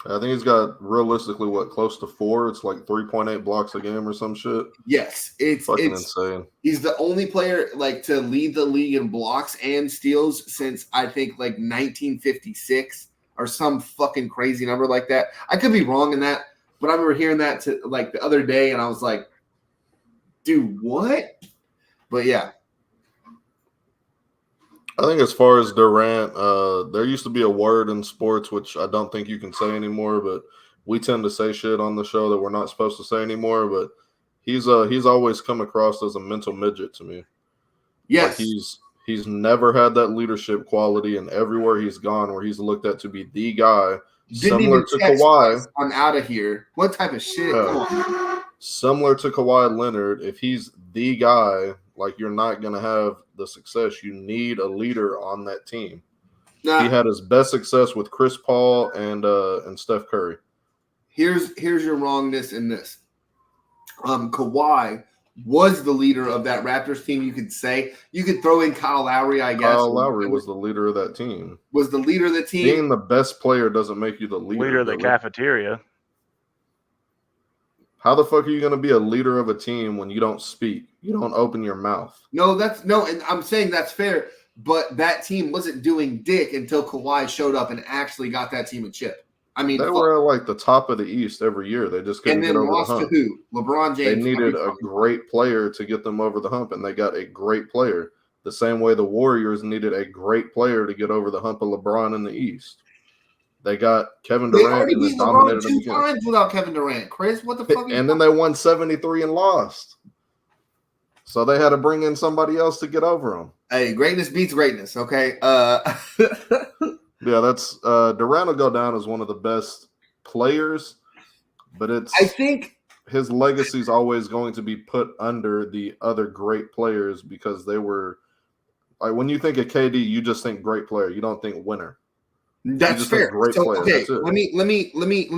I think he's got realistically close to 4. It's like 3.8 blocks a game or some shit. Yes, it's Fucking insane. He's the only player to lead the league in blocks and steals since I think 1956 or some fucking crazy number like that. I could be wrong in that, but I remember hearing that the other day, and I was like, "Dude, what?" But yeah, I think as far as Durant, there used to be a word in sports which I don't think you can say anymore, but we tend to say shit on the show that we're not supposed to say anymore. But he's always come across as a mental midget to me. yes, Like he's never had that leadership quality, and everywhere he's gone, where he's looked at to be the guy, didn't similar even to text Kawhi. us, I'm out of here. What type of shit? Come on. Similar to Kawhi Leonard, if he's the guy, like you're not gonna have the success. You need a leader on that team. Nah, He had his best success with Chris Paul and Steph Curry. here's your wrongness in this. Kawhi was the leader of that Raptors team. You could say you could throw in Kyle Lowry. I guess Kyle Lowry was the leader of that team. Was the leader of the team. Being the best player doesn't make you the Leader of the Billy. cafeteria. How the fuck are you going to be a leader of a team when you don't speak? You don't open your mouth. No, and I'm saying that's fair. But that team wasn't doing dick until Kawhi showed up and actually got that team a chip. I mean, they were at like the top of the East every year. They just couldn't get over the hump. To who? LeBron James. They needed a great player to get them over the hump, and they got a great player. The same way the Warriors needed a great player to get over the hump of LeBron in the East. They got Kevin Durant. They already beat LeBron 2 times without Kevin Durant. Chris, what the fuck? And then they won 73 and lost. So they had to bring in somebody else to get over them. Hey, greatness beats greatness, okay? Yeah, that's Durant will go down as one of the best players, but I think his legacy is always going to be put under the other great players because they were like when you think of KD, you just think great player. You don't think winner. That's fair. Great player. Okay, that's it. let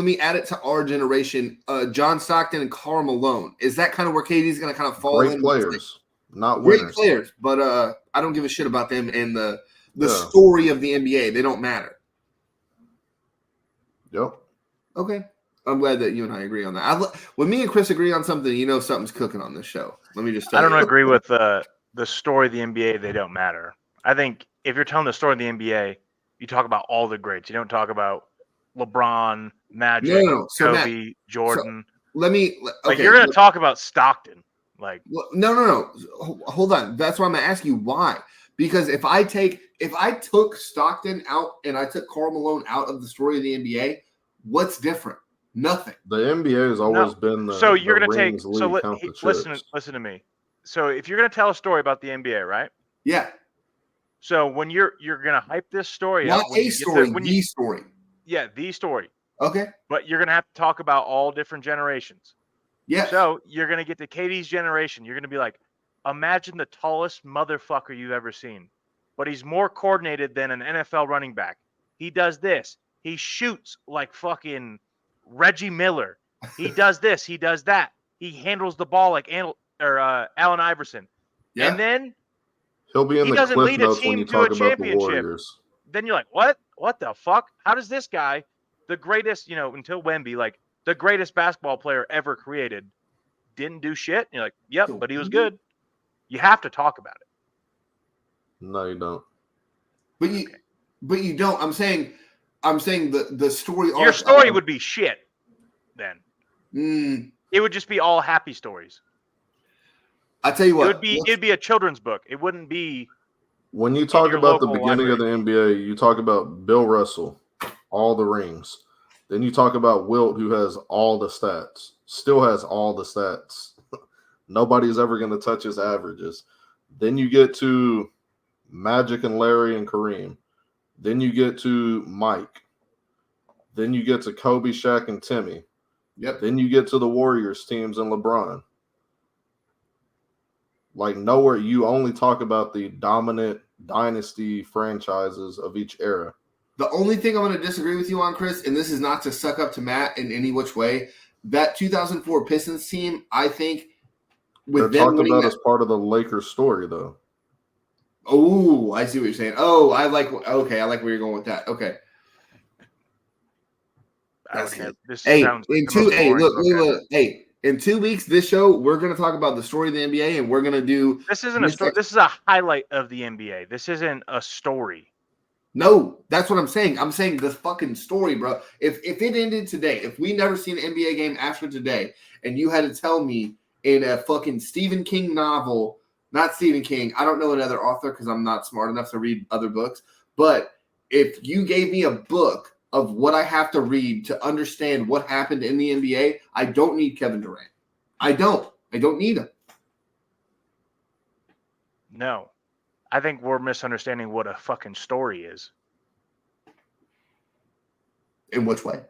me add it to our generation. John Stockton and Karl Malone. Is that kind of where KD's going to kind of fall in? Great players, not great winners. Players, but I don't give a shit about them and the story of the NBA. They don't matter. Yep. Okay. I'm glad that you and I agree on that. When me and Chris agree on something, you know something's cooking on this show. Let me just tell you. I don't agree with the story of the NBA. They don't matter. I think if you're telling the story of the NBA, you talk about all the greats. You don't talk about LeBron, Magic, So Kobe, Matt, Jordan. Okay, like you're going to talk about Stockton. Like no. Hold on. That's why I'm going to ask you why. Because if I took Stockton out and I took Karl Malone out of the story of the NBA, what's different? Nothing. The NBA has always been the so you're going gonna to take listen to me. So if you're gonna tell a story about the NBA, right? Yeah. So when you're gonna hype this story not up, a story, the story. Yeah, the story. Okay. But you're gonna have to talk about all different generations. Yeah. So you're gonna get to KD's generation. You're gonna be like, imagine the tallest motherfucker you've ever seen, but he's more coordinated than an NFL running back. He does this. He shoots like fucking Reggie Miller. He does this. He does that. He handles the ball like Allen Iverson. Yeah. And then he'll be in he the doesn't cliff lead a notes when team you to talk a about the championship. Warriors. Then you're like, what? What the fuck? How does this guy, the greatest, until Wemby, like the greatest basketball player ever created, didn't do shit? And you're like, yep, but he was good. You have to talk about it. No, you don't. But you don't. I'm saying the story. Your story would be shit. Then it would just be all happy stories. I tell you what, it'd be a children's book. It wouldn't be. When you talk about the beginning library. of the NBA, you talk about Bill Russell, all the rings. Then you talk about Wilt, who has all the stats, still has all the stats. Nobody's ever going to touch his averages. Then you get to Magic and Larry and Kareem. Then you get to Mike. Then you get to Kobe, Shaq, and Timmy. Yep. Then you get to the Warriors teams and LeBron. Like nowhere, you only talk about the dominant dynasty franchises of each era. The only thing I'm going to disagree with you on, Chris, and this is not to suck up to Matt in any which way, that 2004 Pistons team, I think, with they're them talked about that, as part of the Lakers story, though. Oh, I see what you're saying. Oh, I like where you're going with that. Okay. In 2 weeks, this show, we're going to talk about the story of the NBA, and we're going to do. This isn't a story. This is a highlight of the NBA. This isn't a story. No, that's what I'm saying. I'm saying the fucking story, bro. If it ended today, if we never seen an NBA game after today, and you had to tell me in a fucking Stephen King novel, not Stephen King, I don't know another author because I'm not smart enough to read other books, but if you gave me a book of what I have to read to understand what happened in the NBA, I don't need Kevin Durant. I don't need him. No. I think we're misunderstanding what a fucking story is. In which way?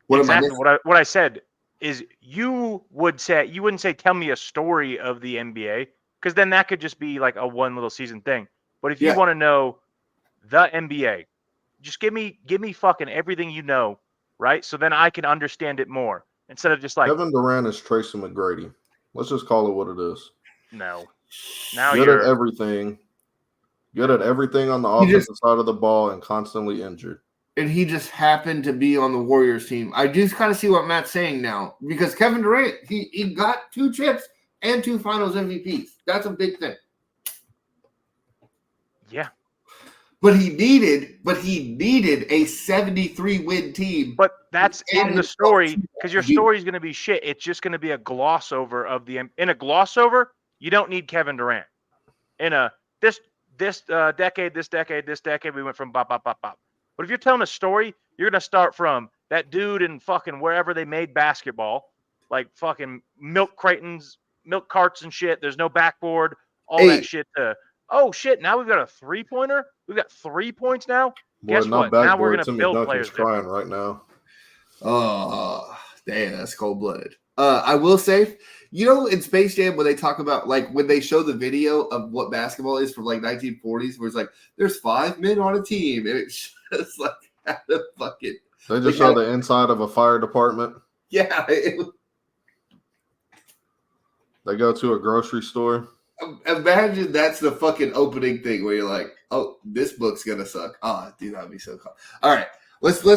What I said is you wouldn't say tell me a story of the NBA, because then that could just be like a one little season thing. But if you want to know the NBA, just give me fucking everything you know, right? So then I can understand it more instead of just like Kevin Durant is Tracy McGrady. Let's just call it what it is. No. Now Good you're at everything. Good at everything on the He just- offensive side of the ball and constantly injured. And he just happened to be on the Warriors team. I do kind of see what Matt's saying now because Kevin Durant, he got 2 chips and 2 Finals MVPs. That's a big thing. yeah. But he needed a 73-win team. But that's And in the his story coach- because your story is going to be shit. It's just going to be a gloss over of the in a gloss over. You don't need Kevin Durant. In a this decade, we went from bop bop bop bop. But if you're telling a story, you're going to start from that dude in fucking wherever they made basketball, like fucking milk carts and shit. There's no backboard, all Hey. that shit. Oh shit! Now we've got a 3-pointer. We've got 3 points now. Boy, Guess not what? Now we're backboard. gonna Timmy build Duncan's players crying right now. Oh, damn, that's cold-blooded. I will say, in Space Jam when they talk about, like, when they show the video of what basketball is from, like, 1940s, where it's like, there's 5 men on a team, and it's just like, how the fucking, They just show the inside of a fire department. yeah. They go to a grocery store. Imagine that's the fucking opening thing where you're like, oh, this book's gonna suck. Oh, dude, that'd be so cool. All right, let's move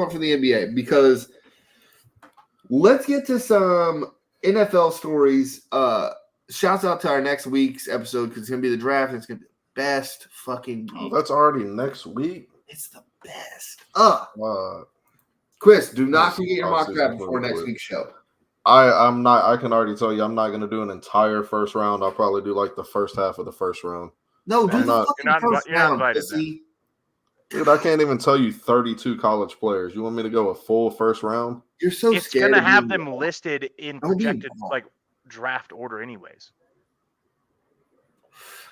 on from the NBA because let's get to some NFL stories. Shouts out to our next week's episode because it's gonna be the draft. And it's gonna be the best fucking Oh, week. that's already next week. It's the best. Chris, Do not Yes, forget your I'll mock see draft you before next quick. week's show. I'm not. I can already tell you, I'm not going to do an entire first round. I'll probably do like the first half of the first round. No, do I'm the not- fucking You're not first you're not round, invited pussy. Dude, I can't even tell you 32 college players. You want me to go a full first round? You're so It's scared. gonna of have being them wrong. listed in Don't be projected wrong. like draft order, anyways.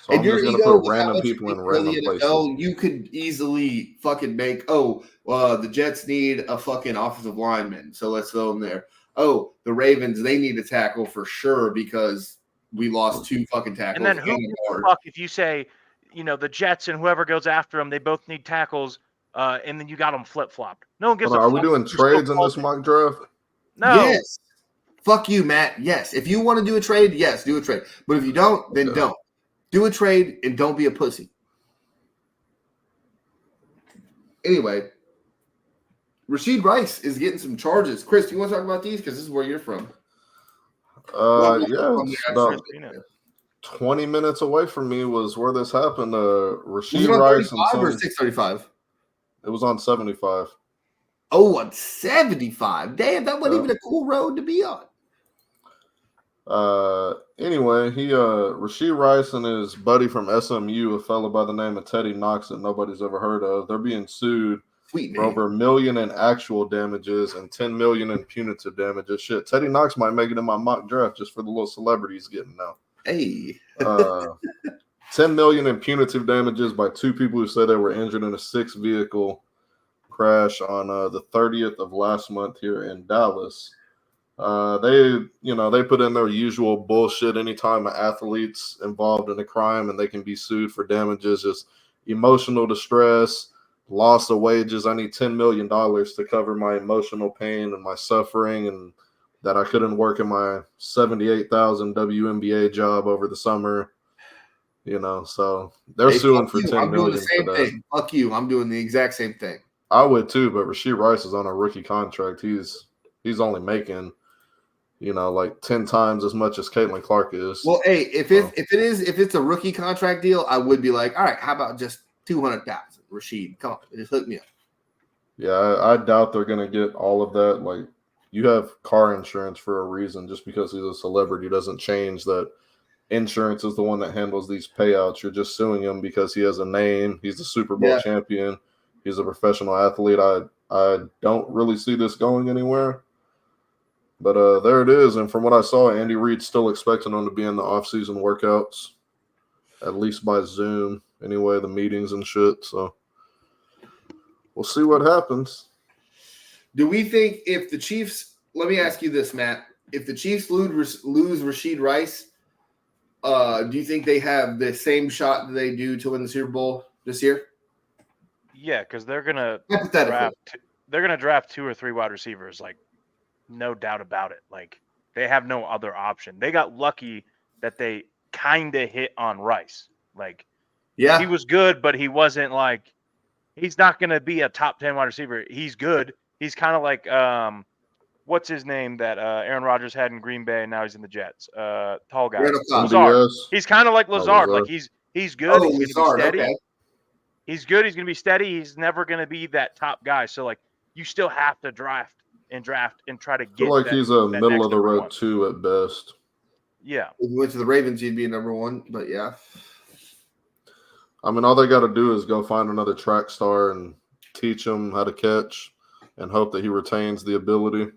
So I'm just going to put random people in random places. You could easily fucking make, the Jets need a fucking offensive lineman, so let's throw them there. Oh, the Ravens, they need a tackle for sure because we lost 2 fucking tackles. And then who a gives guard. a fuck if you say, the Jets and whoever goes after them, they both need tackles, and then you got them flip flopped. No one gives Hold a on, fuck. are we doing You're still trades in this called- mock draft? No. Yes. Fuck you, Matt. Yes. If you want to do a trade, yes, do a trade. But if you don't, then Okay. don't. Do a trade and don't be a pussy. Anyway, Rashid Rice is getting some charges. Chris, do you want to talk about these? Because this is where you're from. Yeah, it's about 20 minutes away from me was where this happened. Was Rashid it on Rice 35 or and 635? it was on 75. Oh, on 75. Damn, that wasn't Yeah. even a cool road to be on. Anyway, Rashid Rice and his buddy from SMU, a fellow by the name of Teddy Knox that nobody's ever heard of, they're being sued Sweet for man. over $1 million in actual damages and $10 million in punitive damages. Shit, Teddy Knox might make it in my mock draft just for the little celebrity he's getting now. Hey. 10 million in punitive damages by 2 people who said they were injured in a 6 vehicle crash on the 30th of last month here in Dallas. They put in their usual bullshit anytime an athlete's involved in a crime and they can be sued for damages, just emotional distress, loss of wages. I need $10 million to cover my emotional pain and my suffering and that I couldn't work in my $78,000 WNBA job over the summer. So they're suing fuck for you. $10 I'm doing million the same for that. thing. Fuck you. I'm doing the exact same thing. I would too, but Rashid Rice is on a rookie contract. He's only making, like 10 times as much as Caitlin Clark is. Well, hey, if it's a rookie contract deal, I would be like, all right, how about just 200,000, Rashid? Come on, just hook me up. Yeah, I doubt they're gonna get all of that. Like, you have car insurance for a reason. Just because he's a celebrity doesn't change that insurance is the one that handles these payouts. You're just suing him because he has a name. He's a Super Bowl champion. He's a professional athlete. I don't really see this going anywhere. But there it is. And from what I saw, Andy Reid's still expecting him to be in the offseason workouts, at least by Zoom. Anyway, the meetings and shit. So we'll see what happens. Do we think if the Chiefs – let me ask you this, Matt. If the Chiefs lose Rashid Rice, do you think they have the same shot that they do to win the Super Bowl this year? Yeah, because they're gonna Hypothetically. draft 2 or 3 wide receivers, like no doubt about it. Like They have no other option. They got lucky that they kind of hit on Rice. Like, Yeah. he was good, but he wasn't like, he's not going to be a top 10 wide receiver. He's good. He's kind of like, what's his name that Aaron Rodgers had in Green Bay and now he's in the Jets? Tall guy. Randall Cobb. Lazard. MVS. He's kind of like Lazard. Lazard. Like, he's good. Oh, He's going to be Lazard. steady. Okay. He's good. He's going to be steady. He's never going to be that top guy. So, like, you still have to draft and try to I get feel like that, he's a that middle next of the number road one. 2 at best. Yeah. If he went to the Ravens, he'd be number 1. But yeah. I mean, all they got to do is go find another track star and teach him how to catch and hope that he retains the ability.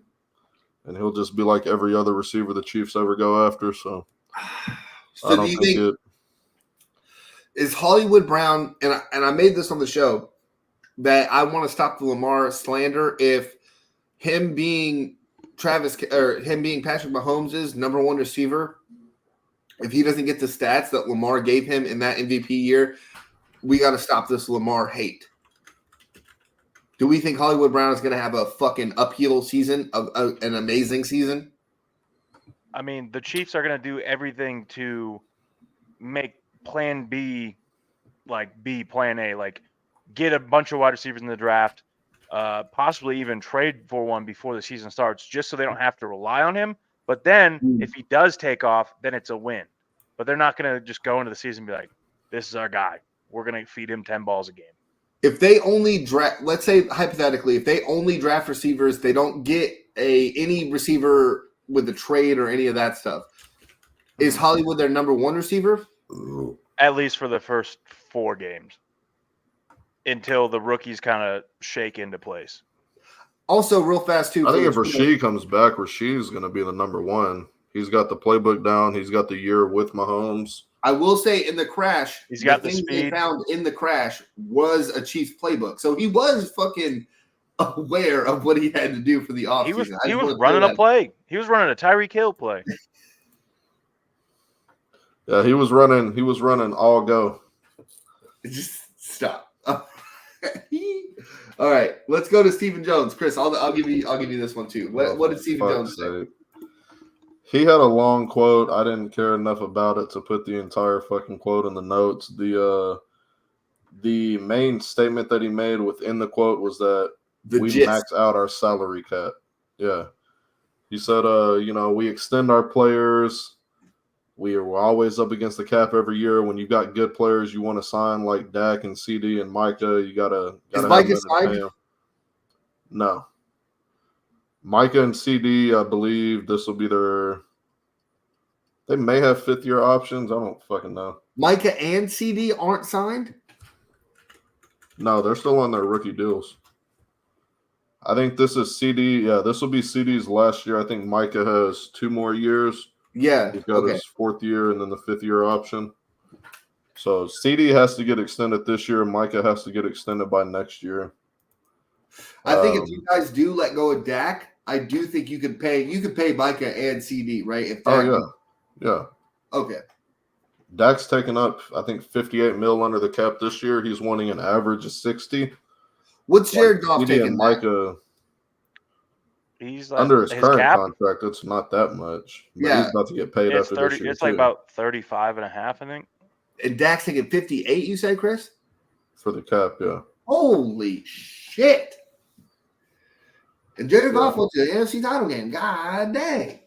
And he'll just be like every other receiver the Chiefs ever go after. So, So I do don't you think think is Hollywood Brown, and I made this on the show, that I want to stop the Lamar slander if him being Patrick Mahomes' number 1 receiver, if he doesn't get the stats that Lamar gave him in that MVP year, we got to stop this Lamar hate. Do we think Hollywood Brown is going to have a fucking uphill season, an amazing season? I mean, the Chiefs are going to do everything to make plan B like be plan A, like get a bunch of wide receivers in the draft, possibly even trade for one before the season starts, just so they don't have to rely on him. But then if he does take off, then it's a win. But they're not going to just go into the season and be like, this is our guy. We're going to feed him 10 balls a game. If they only draft, let's say hypothetically, if they only draft receivers, they don't get any receiver with the trade or any of that stuff. Is Hollywood their number 1 receiver? At least for the first 4 games, until the rookies kind of shake into place. Also, real fast too. I think if for- Rasheed comes back, Rasheed's going to be the number 1. He's got the playbook down. He's got the year with Mahomes. I will say in the crash, He's got the things they speed. found in the crash was a Chiefs playbook. So he was fucking aware of what he had to do for the offseason. He was running a play. He was running a Tyreek Hill play. Yeah, he was running all go. Just stop. All right, let's go to Stephen Jones. Chris, I'll give you this one too. What did Stephen Jones say? He had a long quote. I didn't care enough about it to put the entire fucking quote in the notes. The main statement that he made within the quote was that we gist. max out our salary cap. Yeah. He said, we extend our players. We're always up against the cap every year. When you got good players you want to sign like Dak and CD and Micah, you gotta Is have Micah them and pay signed? him. No. Micah and CD, I believe this will be they may have 5th-year options. I don't fucking know. Micah and CD aren't signed? No, they're still on their rookie deals. I think this is CD. Yeah, this will be CD's last year. I think Micah has 2 more years. Yeah. He's got his 4th year and then the 5th-year option. So CD has to get extended this year. Micah has to get extended by next year. I think if you guys do let go of Dak, I do think you could pay Micah and CD, right? If Dak, Yeah. Okay. Dak's taken up, I think, $58 million under the cap this year. He's wanting an average of 60. What's Jared Goff CD taking? and Micah He's like, under his current cap, contract, it's not that much. But Yeah. he's about to get paid it's after 30. this year. It's like too, about 35 and a half, I think. And Dak's taking 58, you said, Chris? for the cap, yeah. Holy shit. And Jared Yeah. Goff went to the NFC title game. God dang.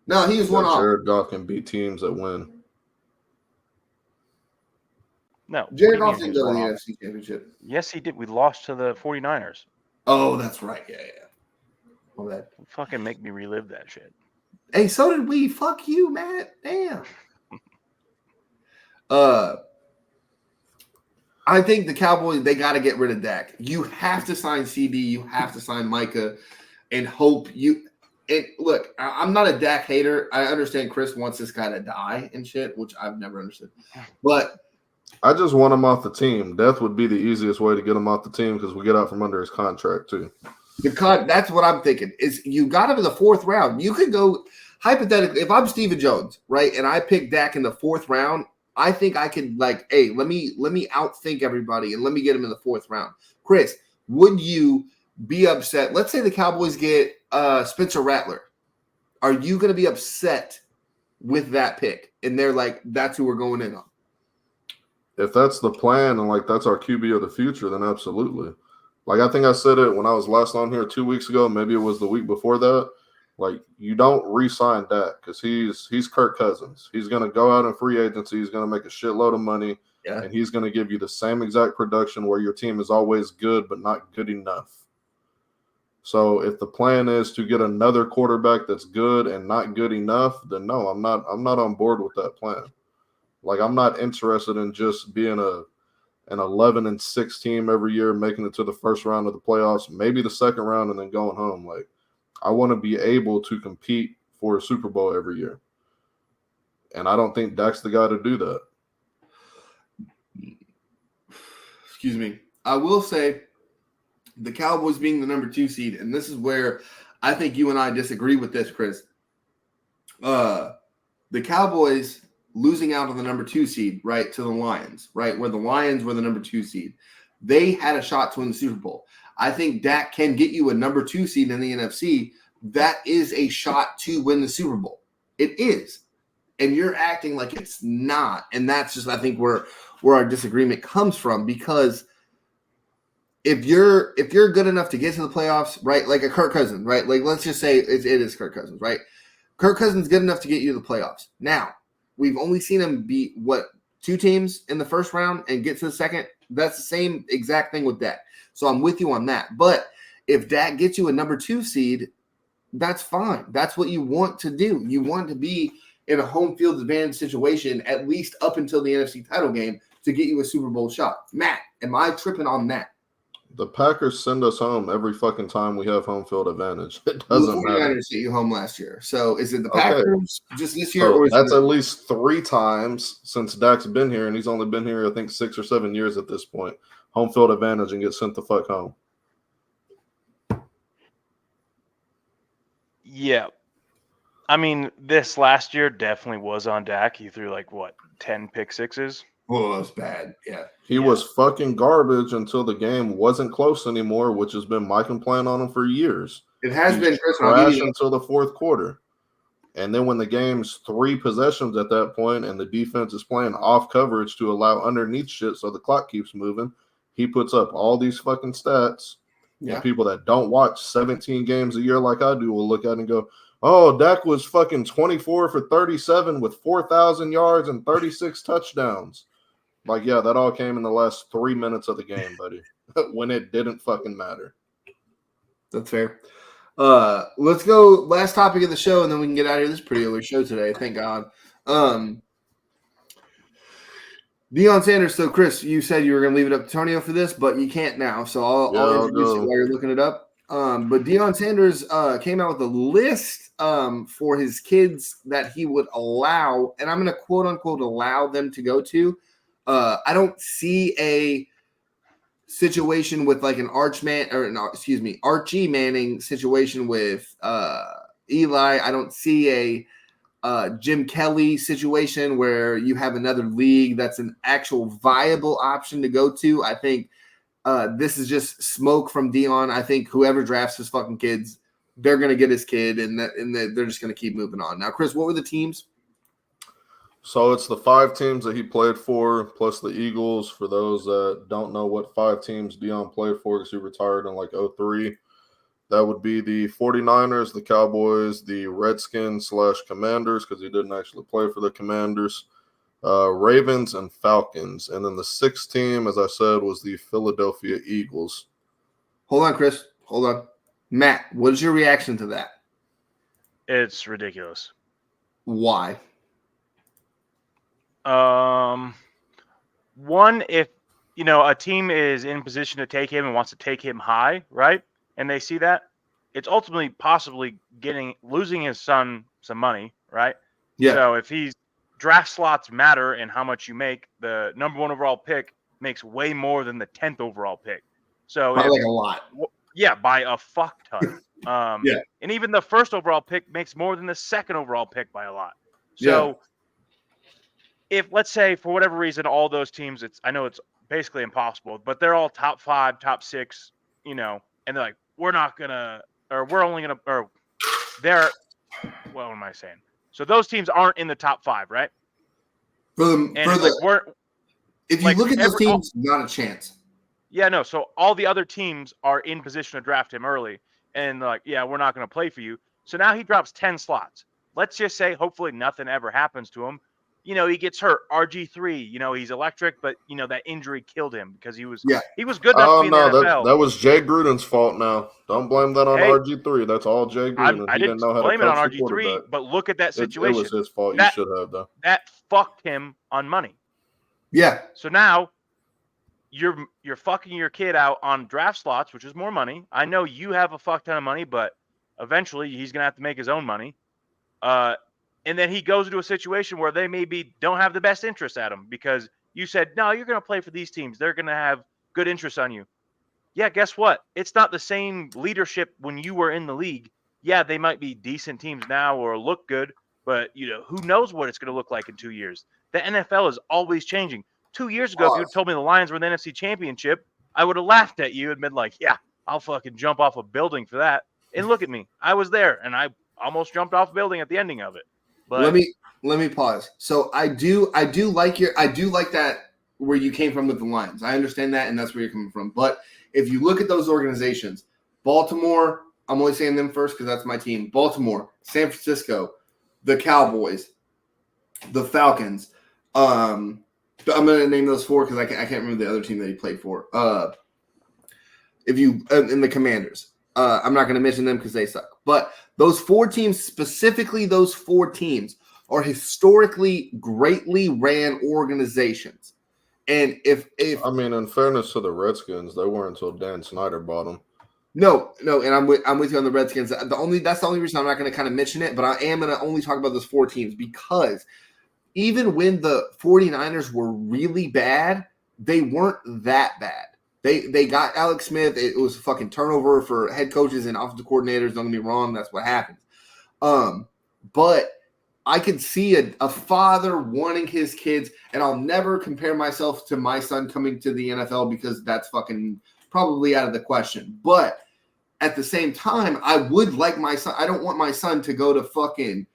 No, he was one off. Jared Goff can beat teams that win. No. Jared what Goff do you didn't mean go to the he's NFC championship. Yes, he did. We lost to the 49ers. Oh, that's right. Yeah. Oh, that. Fucking make me relive that shit. Hey, so did we. Fuck you, Matt. Damn. I think the Cowboys, they got to get rid of Dak. You have to sign CD. You have to sign Micah and hope you. And look, I'm not a Dak hater. I understand Chris wants this guy to die and shit, which I've never understood. But I just want him off the team. Death would be the easiest way to get him off the team because we get out from under his contract too. that's what I'm thinking. Is you got him in the 4th round. You could go hypothetically. If I'm Stephen Jones, right, and I pick Dak in the 4th round, I think I could hey, let me outthink everybody and let me get him in the 4th round. Chris, would you be upset? Let's say the Cowboys get Spencer Rattler are you going to be upset with that pick? And they're like, that's who we're going in on. If that's the plan and like that's our QB of the future, then absolutely. Like I think I said it when I was last on here 2 weeks ago. Maybe it was the week before that. Like you don't re-sign Dak because he's Kirk Cousins. He's going to go out in free agency. He's going to make a shitload of money, and he's going to give you the same exact production where your team is always good but not good enough. So if the plan is to get another quarterback that's good and not good enough, then no, I'm not on board with that plan. Like I'm not interested in just being an 11-6 team every year, making it to the first round of the playoffs, maybe the second round, and then going home. Like I want to be able to compete for a Super Bowl every year. And I don't think Dak's the guy to do that. Excuse me. I will say the Cowboys being the number 2 seed, and this is where I think you and I disagree with this, Chris. The Cowboys losing out on the number 2 seed, right, to the Lions, right, where the Lions were the number 2 seed. They had a shot to win the Super Bowl. I think Dak can get you a number 2 seed in the NFC. That is a shot to win the Super Bowl. It is. And you're acting like it's not. And that's just, I think, where our disagreement comes from, because if you're good enough to get to the playoffs, right, like a Kirk Cousins, right, like let's just say it is Kirk Cousins, right? Kirk Cousins good enough to get you to the playoffs. Now, we've only seen him beat, 2 teams in the first round and get to the second? That's the same exact thing with Dak. So I'm with you on that. But if Dak gets you a number 2 seed, that's fine. That's what you want to do. You want to be in a home field advantage situation, at least up until the NFC title game, to get you a Super Bowl shot. Matt, am I tripping on that? The Packers send us home every fucking time we have home field advantage. It Well, doesn't the 49ers matter. sent you home last year. So is it the Okay. Packers just this year? So Or is that's it at least 3 times since Dak's been here, and he's only been here, I think, 6 or 7 years at this point. Home field advantage and get sent the fuck home. Yeah. I mean, this last year definitely was on Dak. He threw 10 pick sixes. Oh, that's bad. Yeah. He was fucking garbage until the game wasn't close anymore, which has been my complaint on him for years. It has He's been, Chris. I'll give trash you- until the fourth quarter. And then when the game's 3 possessions at that point and the defense is playing off coverage to allow underneath shit so the clock keeps moving, he puts up all these fucking stats. Yeah. And people that don't watch 17 games a year like I do will look at it and go, oh, Dak was fucking 24 for 37 with 4,000 yards and 36 touchdowns. Like, yeah, that all came in the last 3 minutes of the game, buddy, when it didn't fucking matter. That's fair. Let's go last topic of the show, and then we can get out of here. This is a pretty early show today, thank God. Deion Sanders. So, Chris, you said you were going to leave it up to Antonio for this, but you can't now. So I'll introduce it while you're looking it up. But Deion Sanders came out with a list for his kids that he would allow, and I'm going to quote unquote allow them to go to. I don't see a situation with like an Archie Manning situation with Eli. I don't see a Jim Kelly situation where you have another league that's an actual viable option to go to. I think this is just smoke from Deion. I think whoever drafts his fucking kids, they're going to get his kid, and they're just going to keep moving on. Now, Chris, what were the teams? So it's the 5 teams that he played for, plus the Eagles. For those that don't know what 5 teams Deion played for, because he retired in like 2003. That would be the 49ers, the Cowboys, the Redskins / Commanders, because he didn't actually play for the Commanders, Ravens, and Falcons. And then the 6th team, as I said, was the Philadelphia Eagles. Hold on, Chris. Hold on. Matt, what is your reaction to that? It's ridiculous. Why? One, if a team is in position to take him and wants to take him high, right? And they see that, it's ultimately possibly losing his son some money, right? Yeah. So if draft slots matter in how much you make, the number 1 overall pick makes way more than the 10th overall pick. So By like a lot. Yeah, by a fuck ton. Yeah. And even the 1st overall pick makes more than the 2nd overall pick by a lot. So if, let's say, for whatever reason, all those teams, I know it's basically impossible, but they're all top 5, top 6, and they're like, they're what am I saying? So those teams aren't in the top 5, right? For the And it's like we're if you like look at those every- teams, not a chance. yeah, no. So all the other teams are in position to draft him early, and they're like, yeah, we're not going to play for you. So now he drops 10 slots. Let's just say, hopefully, nothing ever happens to him. You know, he gets hurt. RG3, you know, he's electric, but you know that injury killed him because he was good enough to Oh be in the no, NFL. that was Jay Gruden's fault. Now, don't blame that on Hey, RG3. That's all Jay Gruden. I He didn't didn't know how to blame it on coach the RG3, quarterback. but look at that It situation. was his fault. You That- should have though. That fucked him on money. Yeah, So now you're fucking your kid out on draft slots, which is more money. I know you have a fuck ton of money, but eventually he's gonna have to make his own money. And then he goes into a situation where they maybe don't have the best interest at him because you said, no, you're gonna play for these teams. They're gonna have good interest on you. Yeah, guess what? It's not the same leadership when you were in the league. Yeah, they might be decent teams now or look good, but you know, who knows what it's gonna look like in 2 years. The NFL is always changing. 2 years ago, if you'd told me the Lions were in the NFC Championship, I would have laughed at you and been like, yeah, I'll fucking jump off a building for that. And look at me. I was there, and I almost jumped off a building at the ending of it. But let me pause. So I do like that where you came from with the Lions. I understand that, and that's where you're coming from. But if you look at those organizations, Baltimore, I'm only saying them first because that's my team. Baltimore, San Francisco, the Cowboys, the Falcons. I'm going to name those 4 because I can't remember the other team that he played for. If you in the Commanders, I'm not going to mention them because they suck. But those 4 teams, specifically those 4 teams, are historically greatly ran organizations. And if I mean, in fairness to the Redskins, they weren't until Dan Snyder bought them. No, and I'm with you on the Redskins. That's the only reason I'm not going to kind of mention it, but I am going to only talk about those 4 teams because even when the 49ers were really bad, they weren't that bad. They got Alex Smith. It was a fucking turnover for head coaches and offensive coordinators. Don't get me wrong, that's what happens. But I could see a father wanting his kids, and I'll never compare myself to my son coming to the NFL because that's fucking probably out of the question. But at the same time, I would like my son. I don't want my son to go to fucking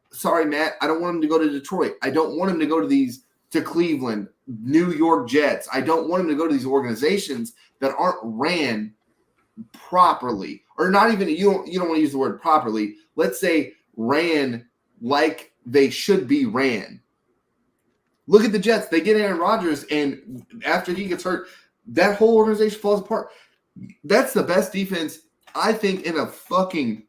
sorry, Matt. I don't want him to go to Detroit. I don't want him to go to Cleveland, New York Jets. I don't want him to go to these organizations that aren't ran properly, or not even. You don't want to use the word properly. Let's say ran like they should be ran. Look at the Jets. They get Aaron Rodgers, and after he gets hurt, that whole organization falls apart. That's the best defense, I think, in a fucking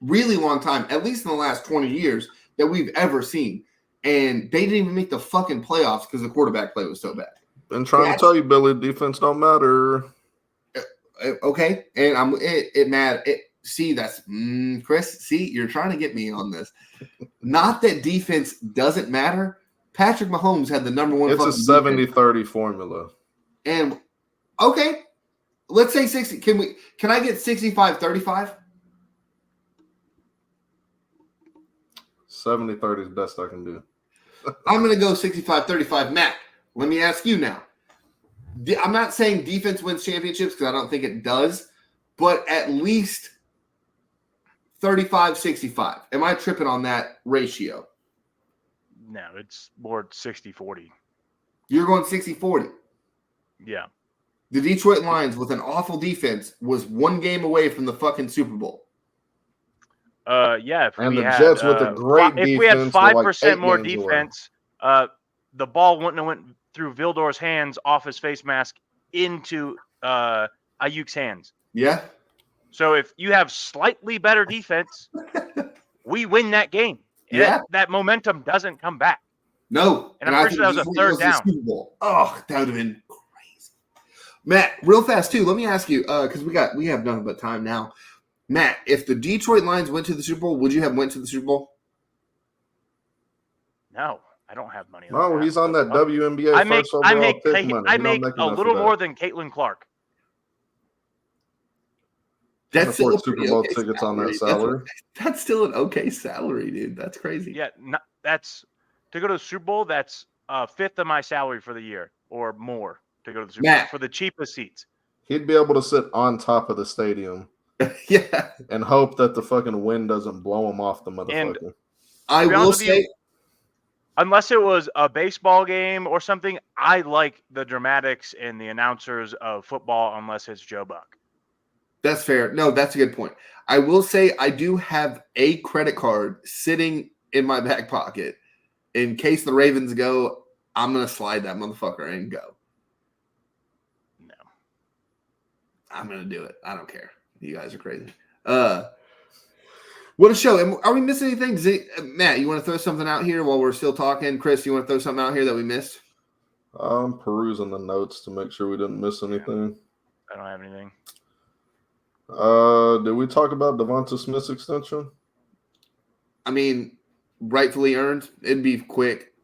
really long time, at least in the last 20 years, that we've ever seen. And they didn't even make the fucking playoffs because the quarterback play was so bad. Been trying to tell you, Billy, defense don't matter. Okay, and it mad. See, that's Chris. See, you're trying to get me on this. Not that defense doesn't matter. Patrick Mahomes had the number one. It's a 70-30 formula. And okay, let's say 60. Can I get 65-35? 70-30 is best I can do. I'm going to go 65-35. Matt, let me ask you now. I'm not saying defense wins championships because I don't think it does, but at least 35-65. Am I tripping on that ratio? no, it's more 60-40. You're going 60-40. Yeah. The Detroit Lions, with an awful defense, was 1 game away from the fucking Super Bowl. Yeah. If And we the had, Jets with a great if we had defense were like 5% 8 more games away. defense, the ball wouldn't have went through Vildor's hands off his face mask into Ayuk's hands. Yeah? So if you have slightly better defense, we win that game. And Yeah. that momentum doesn't come back. No. And I'm pretty I sure that was think a this third down. the Super Bowl. Oh, that would have been crazy. Matt, real fast too. Let me ask you, because we have nothing but time now. Matt, if the Detroit Lions went to the Super Bowl, would you have went to the Super Bowl? No, I don't have money. No, he's on that No. WNBA I make first overall pick money. I He don't make make a enough little of that. more than Caitlin Clark. Can't That's afford still a Super Bowl pretty okay tickets on that salary. salary. That's still an okay salary, dude. That's crazy. Yeah, that's to go to the Super Bowl. That's a fifth of my salary for the year or more to go to the Super Bowl Matt. for the cheapest seats. He'd be able to sit on top of the stadium Yeah, and hope that the fucking wind doesn't blow him off the motherfucker. I To be will honest with you, say. unless it was a baseball game or something, I like the dramatics and the announcers of football unless it's Joe Buck. That's fair. No, that's a good point. I will say I do have a credit card sitting in my back pocket in case the Ravens go. I'm gonna slide that motherfucker and go. No. I'm gonna do it. I don't care. You guys are crazy. What a show! Are we missing anything? Matt, you want to throw something out here while we're still talking? Chris, you want to throw something out here that we missed? I'm perusing the notes to make sure we didn't miss anything. I don't have anything. Did we talk about Devonta Smith's extension? I mean, rightfully earned. It'd be quick.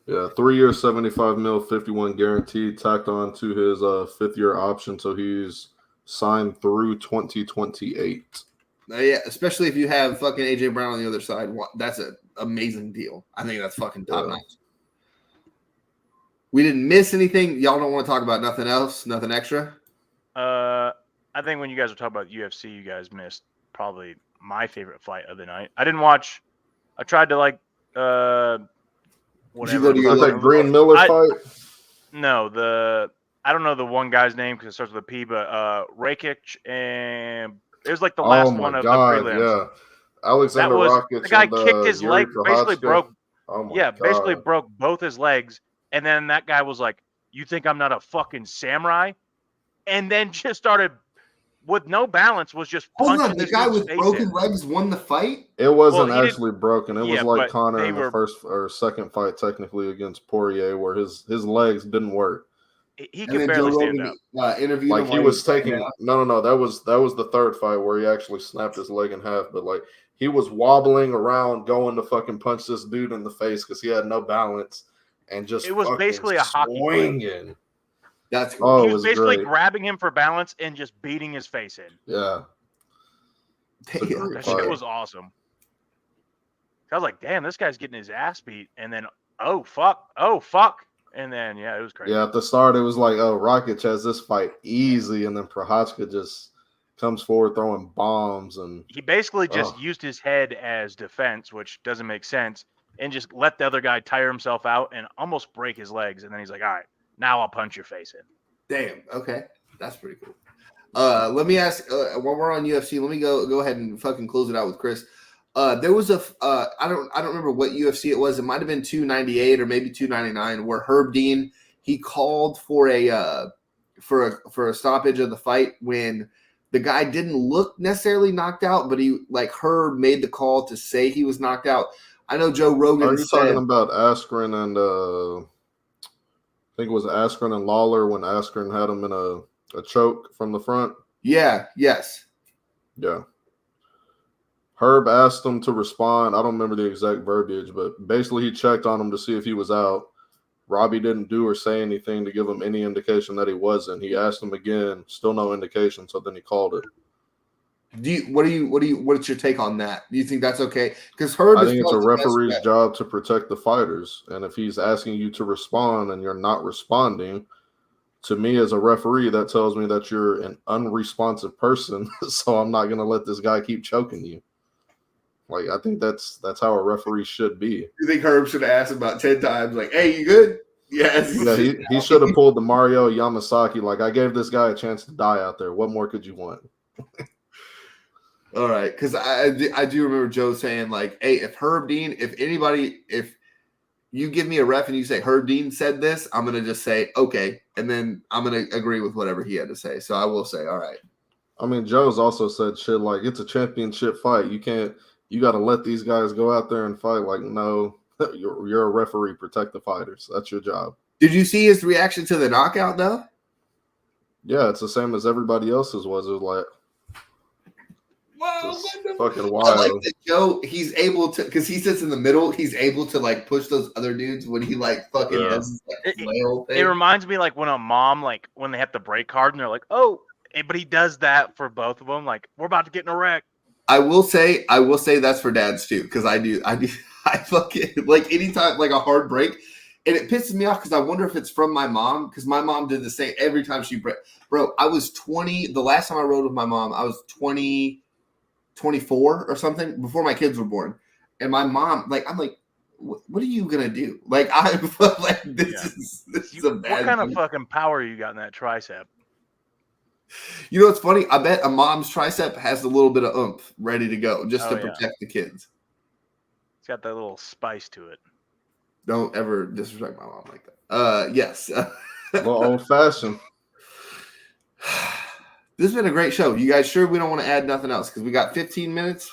Yeah, 3 years, 75 mil, 51 guaranteed, tacked on to his 5th-year option, so he's signed through 2028. Yeah, especially if you have fucking AJ Brown on the other side. That's an amazing deal. I think that's fucking top notch. We didn't miss anything. Y'all don't want to talk about nothing else, nothing extra. I think when you guys were talking about UFC, you guys missed probably my favorite fight of the night. I didn't watch. I tried to whatever. Did you go to your Was that Green Miller fight? No, I don't know the one guy's name because it starts with a P, but Rakic, and it was like the last one of the prelims. Yeah, Alexander Rakic. The guy kicked his leg, basically broke. Oh my God. Basically broke both his legs, and then that guy was like, "You think I'm not a fucking samurai?" And then just started with no balance, was just hold punching on. The this guy dude's with face broken in. legs won the fight. It wasn't Well, he actually broken. It was Yeah, like but Conor they in the were- first or second fight, technically against Poirier, where his legs didn't work. He And could then barely Joe stand Rogan up. interviewed Like him he while was taking taking out. no. That was the third fight where he actually snapped his leg in half. But like he was wobbling around, going to fucking punch this dude in the face because he had no balance and just It was fucking basically a hockey fight. swinging. That's cool. Oh, He it was was basically great. grabbing him for balance and just beating his face in. Yeah, it's a Damn. great That fight. shit was awesome. I was like, damn, this guy's getting his ass beat. And then, oh, fuck. And then, yeah, it was crazy. Yeah, at the start it was like, oh, Rakic has this fight easy, and then Prochazka just comes forward throwing bombs and He basically just Oh. used his head as defense, which doesn't make sense, and just let the other guy tire himself out and almost break his legs. And then he's like, all right, now I'll punch your face in. Damn. Okay, that's pretty cool. Let me ask. While we're on UFC, let me go ahead and fucking close it out with Chris. There was I don't remember what UFC it was. It might have been 298 or maybe 299, where Herb Dean he called for a stoppage of the fight when the guy didn't look necessarily knocked out, but he Herb made the call to say he was knocked out. I know Joe Rogan. Are you said, talking about Askren and I think it was Askren and Lawler when Askren had him in a choke from the front? Yeah. Yes. Yeah. Herb asked him to respond. I don't remember the exact verbiage, but basically he checked on him to see if he was out. Robbie didn't do or say anything to give him any indication that he wasn't. He asked him again, still no indication, so then he called it. What's your take on that? Do you think that's okay? Because Herb, I think it's a probably the best referee's bet. job to protect the fighters. And if he's asking you to respond and you're not responding, to me as a referee, that tells me that you're an unresponsive person. So I'm not going to let this guy keep choking you. Like, I think that's how a referee should be. You think Herb should have asked about 10 times, like, hey, you good? Yes. Yeah, he should have pulled the Mario Yamasaki. Like, I gave this guy a chance to die out there. What more could you want? All right. Because I do remember Joe saying, like, hey, if you give me a ref and you say Herb Dean said this, I'm going to just say, okay. And then I'm going to agree with whatever he had to say. So I will say, all right. I mean, Joe's also said shit like, it's a championship fight. You got to let these guys go out there and fight. Like, no, you're a referee. Protect the fighters. That's your job. Did you see his reaction to the knockout, though? Yeah, it's the same as everybody else's was. It was like, Wow, just wonderful. fucking I wild. like that Joe, he's able to, because he sits in the middle, he's able to, like, push those other dudes when he, like, fucking Yeah. does his, like, flail It thing. reminds me like when a mom, like when they have to break hard and they're like, oh, but he does that for both of them. Like, we're about to get in a wreck. I will say that's for dads too, because I fucking like anytime like a hard break, And it pisses me off because I wonder if it's from my mom, because my mom did the same every time she bro, I was 20. The last time I rode with my mom, I was 24 or something before my kids were born. And my mom, like, I'm like, what are you gonna do? Like, I like this is a bad What kind of thing. fucking power you got in that tricep? You know what's funny? I bet a mom's tricep has a little bit of oomph ready to go just to Oh, yeah. protect the kids. It's got that little spice to it. Don't ever disrespect my mom like that. Yes. A little old fashioned. This has been a great show. You guys sure we don't want to add nothing else? Because we got 15 minutes.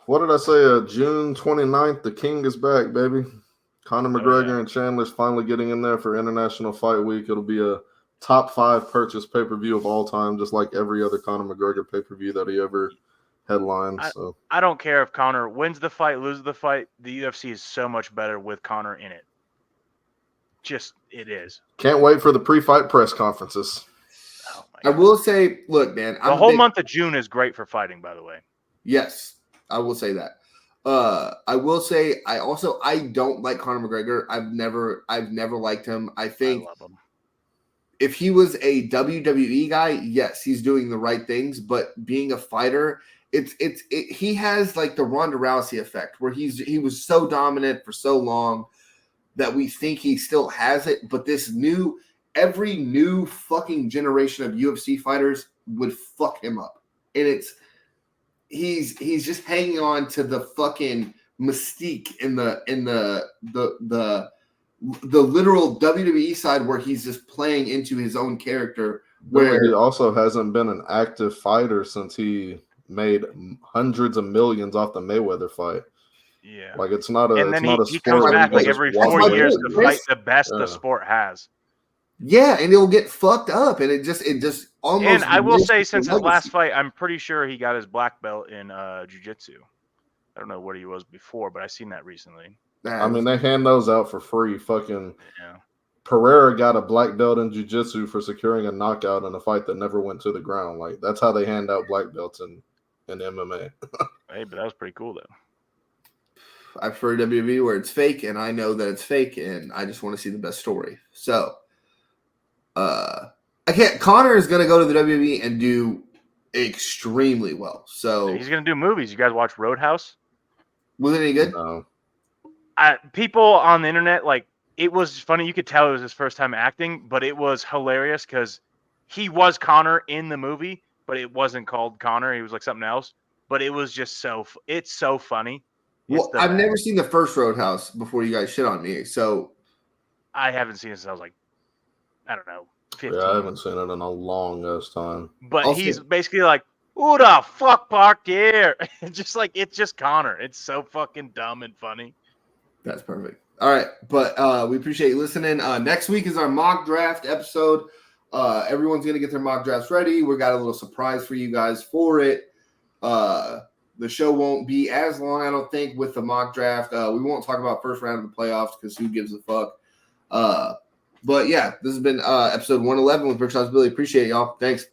What did I say? June 29th, the King is back, baby. Conor McGregor and Chandler's finally getting in there for International Fight Week. It'll be a top 5 purchase pay-per-view of all time, just like every other Conor McGregor pay-per-view that he ever headlined. So I don't care if Conor wins the fight, loses the fight. The UFC is so much better with Conor in it. Just, it is. can't wait for the pre-fight press conferences. Oh my I God. will say, look, man. The whole month of June is great for fighting, by the way. Yes, I will say that. I will say I don't like Conor McGregor. I've never liked him. I think I love him. if he was a WWE guy, yes, he's doing the right things. But being a fighter, he has like the Ronda Rousey effect, where he was so dominant for so long that we think he still has it. But every new fucking generation of UFC fighters would fuck him up, and he's just hanging on to the fucking mystique in the literal WWE side, where he's just playing into his own character. Where he also hasn't been an active fighter since he made hundreds of millions off the Mayweather fight. Yeah. Like it's not a And then it's he not a comes sport back where like you every just walk 4 away years from to it. fight the best the Yeah. sport has. yeah, and it'll get fucked up, and it just almost. And I will say, diminishes since the his last legacy. fight, I'm pretty sure he got his black belt in jiu-jitsu. I don't know what he was before, but I seen that recently. I mean, they hand those out for free. Fucking Yeah. Pereira got a black belt in jiu-jitsu for securing a knockout in a fight that never went to the ground. Like that's how they hand out black belts in MMA. Hey, but that was pretty cool though. I prefer WWE where it's fake, and I know that it's fake, and I just want to see the best story. So, I can't. Conor is going to go to the WWE and do extremely well. So, He's gonna do movies. You guys watch Roadhouse? was it any good? No. People on the internet, like, it was funny. You could tell it was his first time acting, but it was hilarious because he was Conor in the movie, but it wasn't called Conor. He was like something else. But it was just it's so funny. Well, I've never seen the first Roadhouse before you guys shit on me. So, I haven't seen it since I was like, I don't know, 15. Yeah, I haven't seen it in a long ass time. But Also- he's basically like, who the fuck parked here? Just like, it's just Conor. It's so fucking dumb and funny. that's perfect. All right, but we appreciate you listening. Next week is our mock draft episode. Everyone's gonna get their mock drafts ready. We got a little surprise for you guys for it. The show won't be as long, I don't think, with the mock draft. We won't talk about first round of the playoffs because who gives a fuck. But yeah, this has been episode 111 with Brick Shots Billy. Appreciate y'all. Thanks.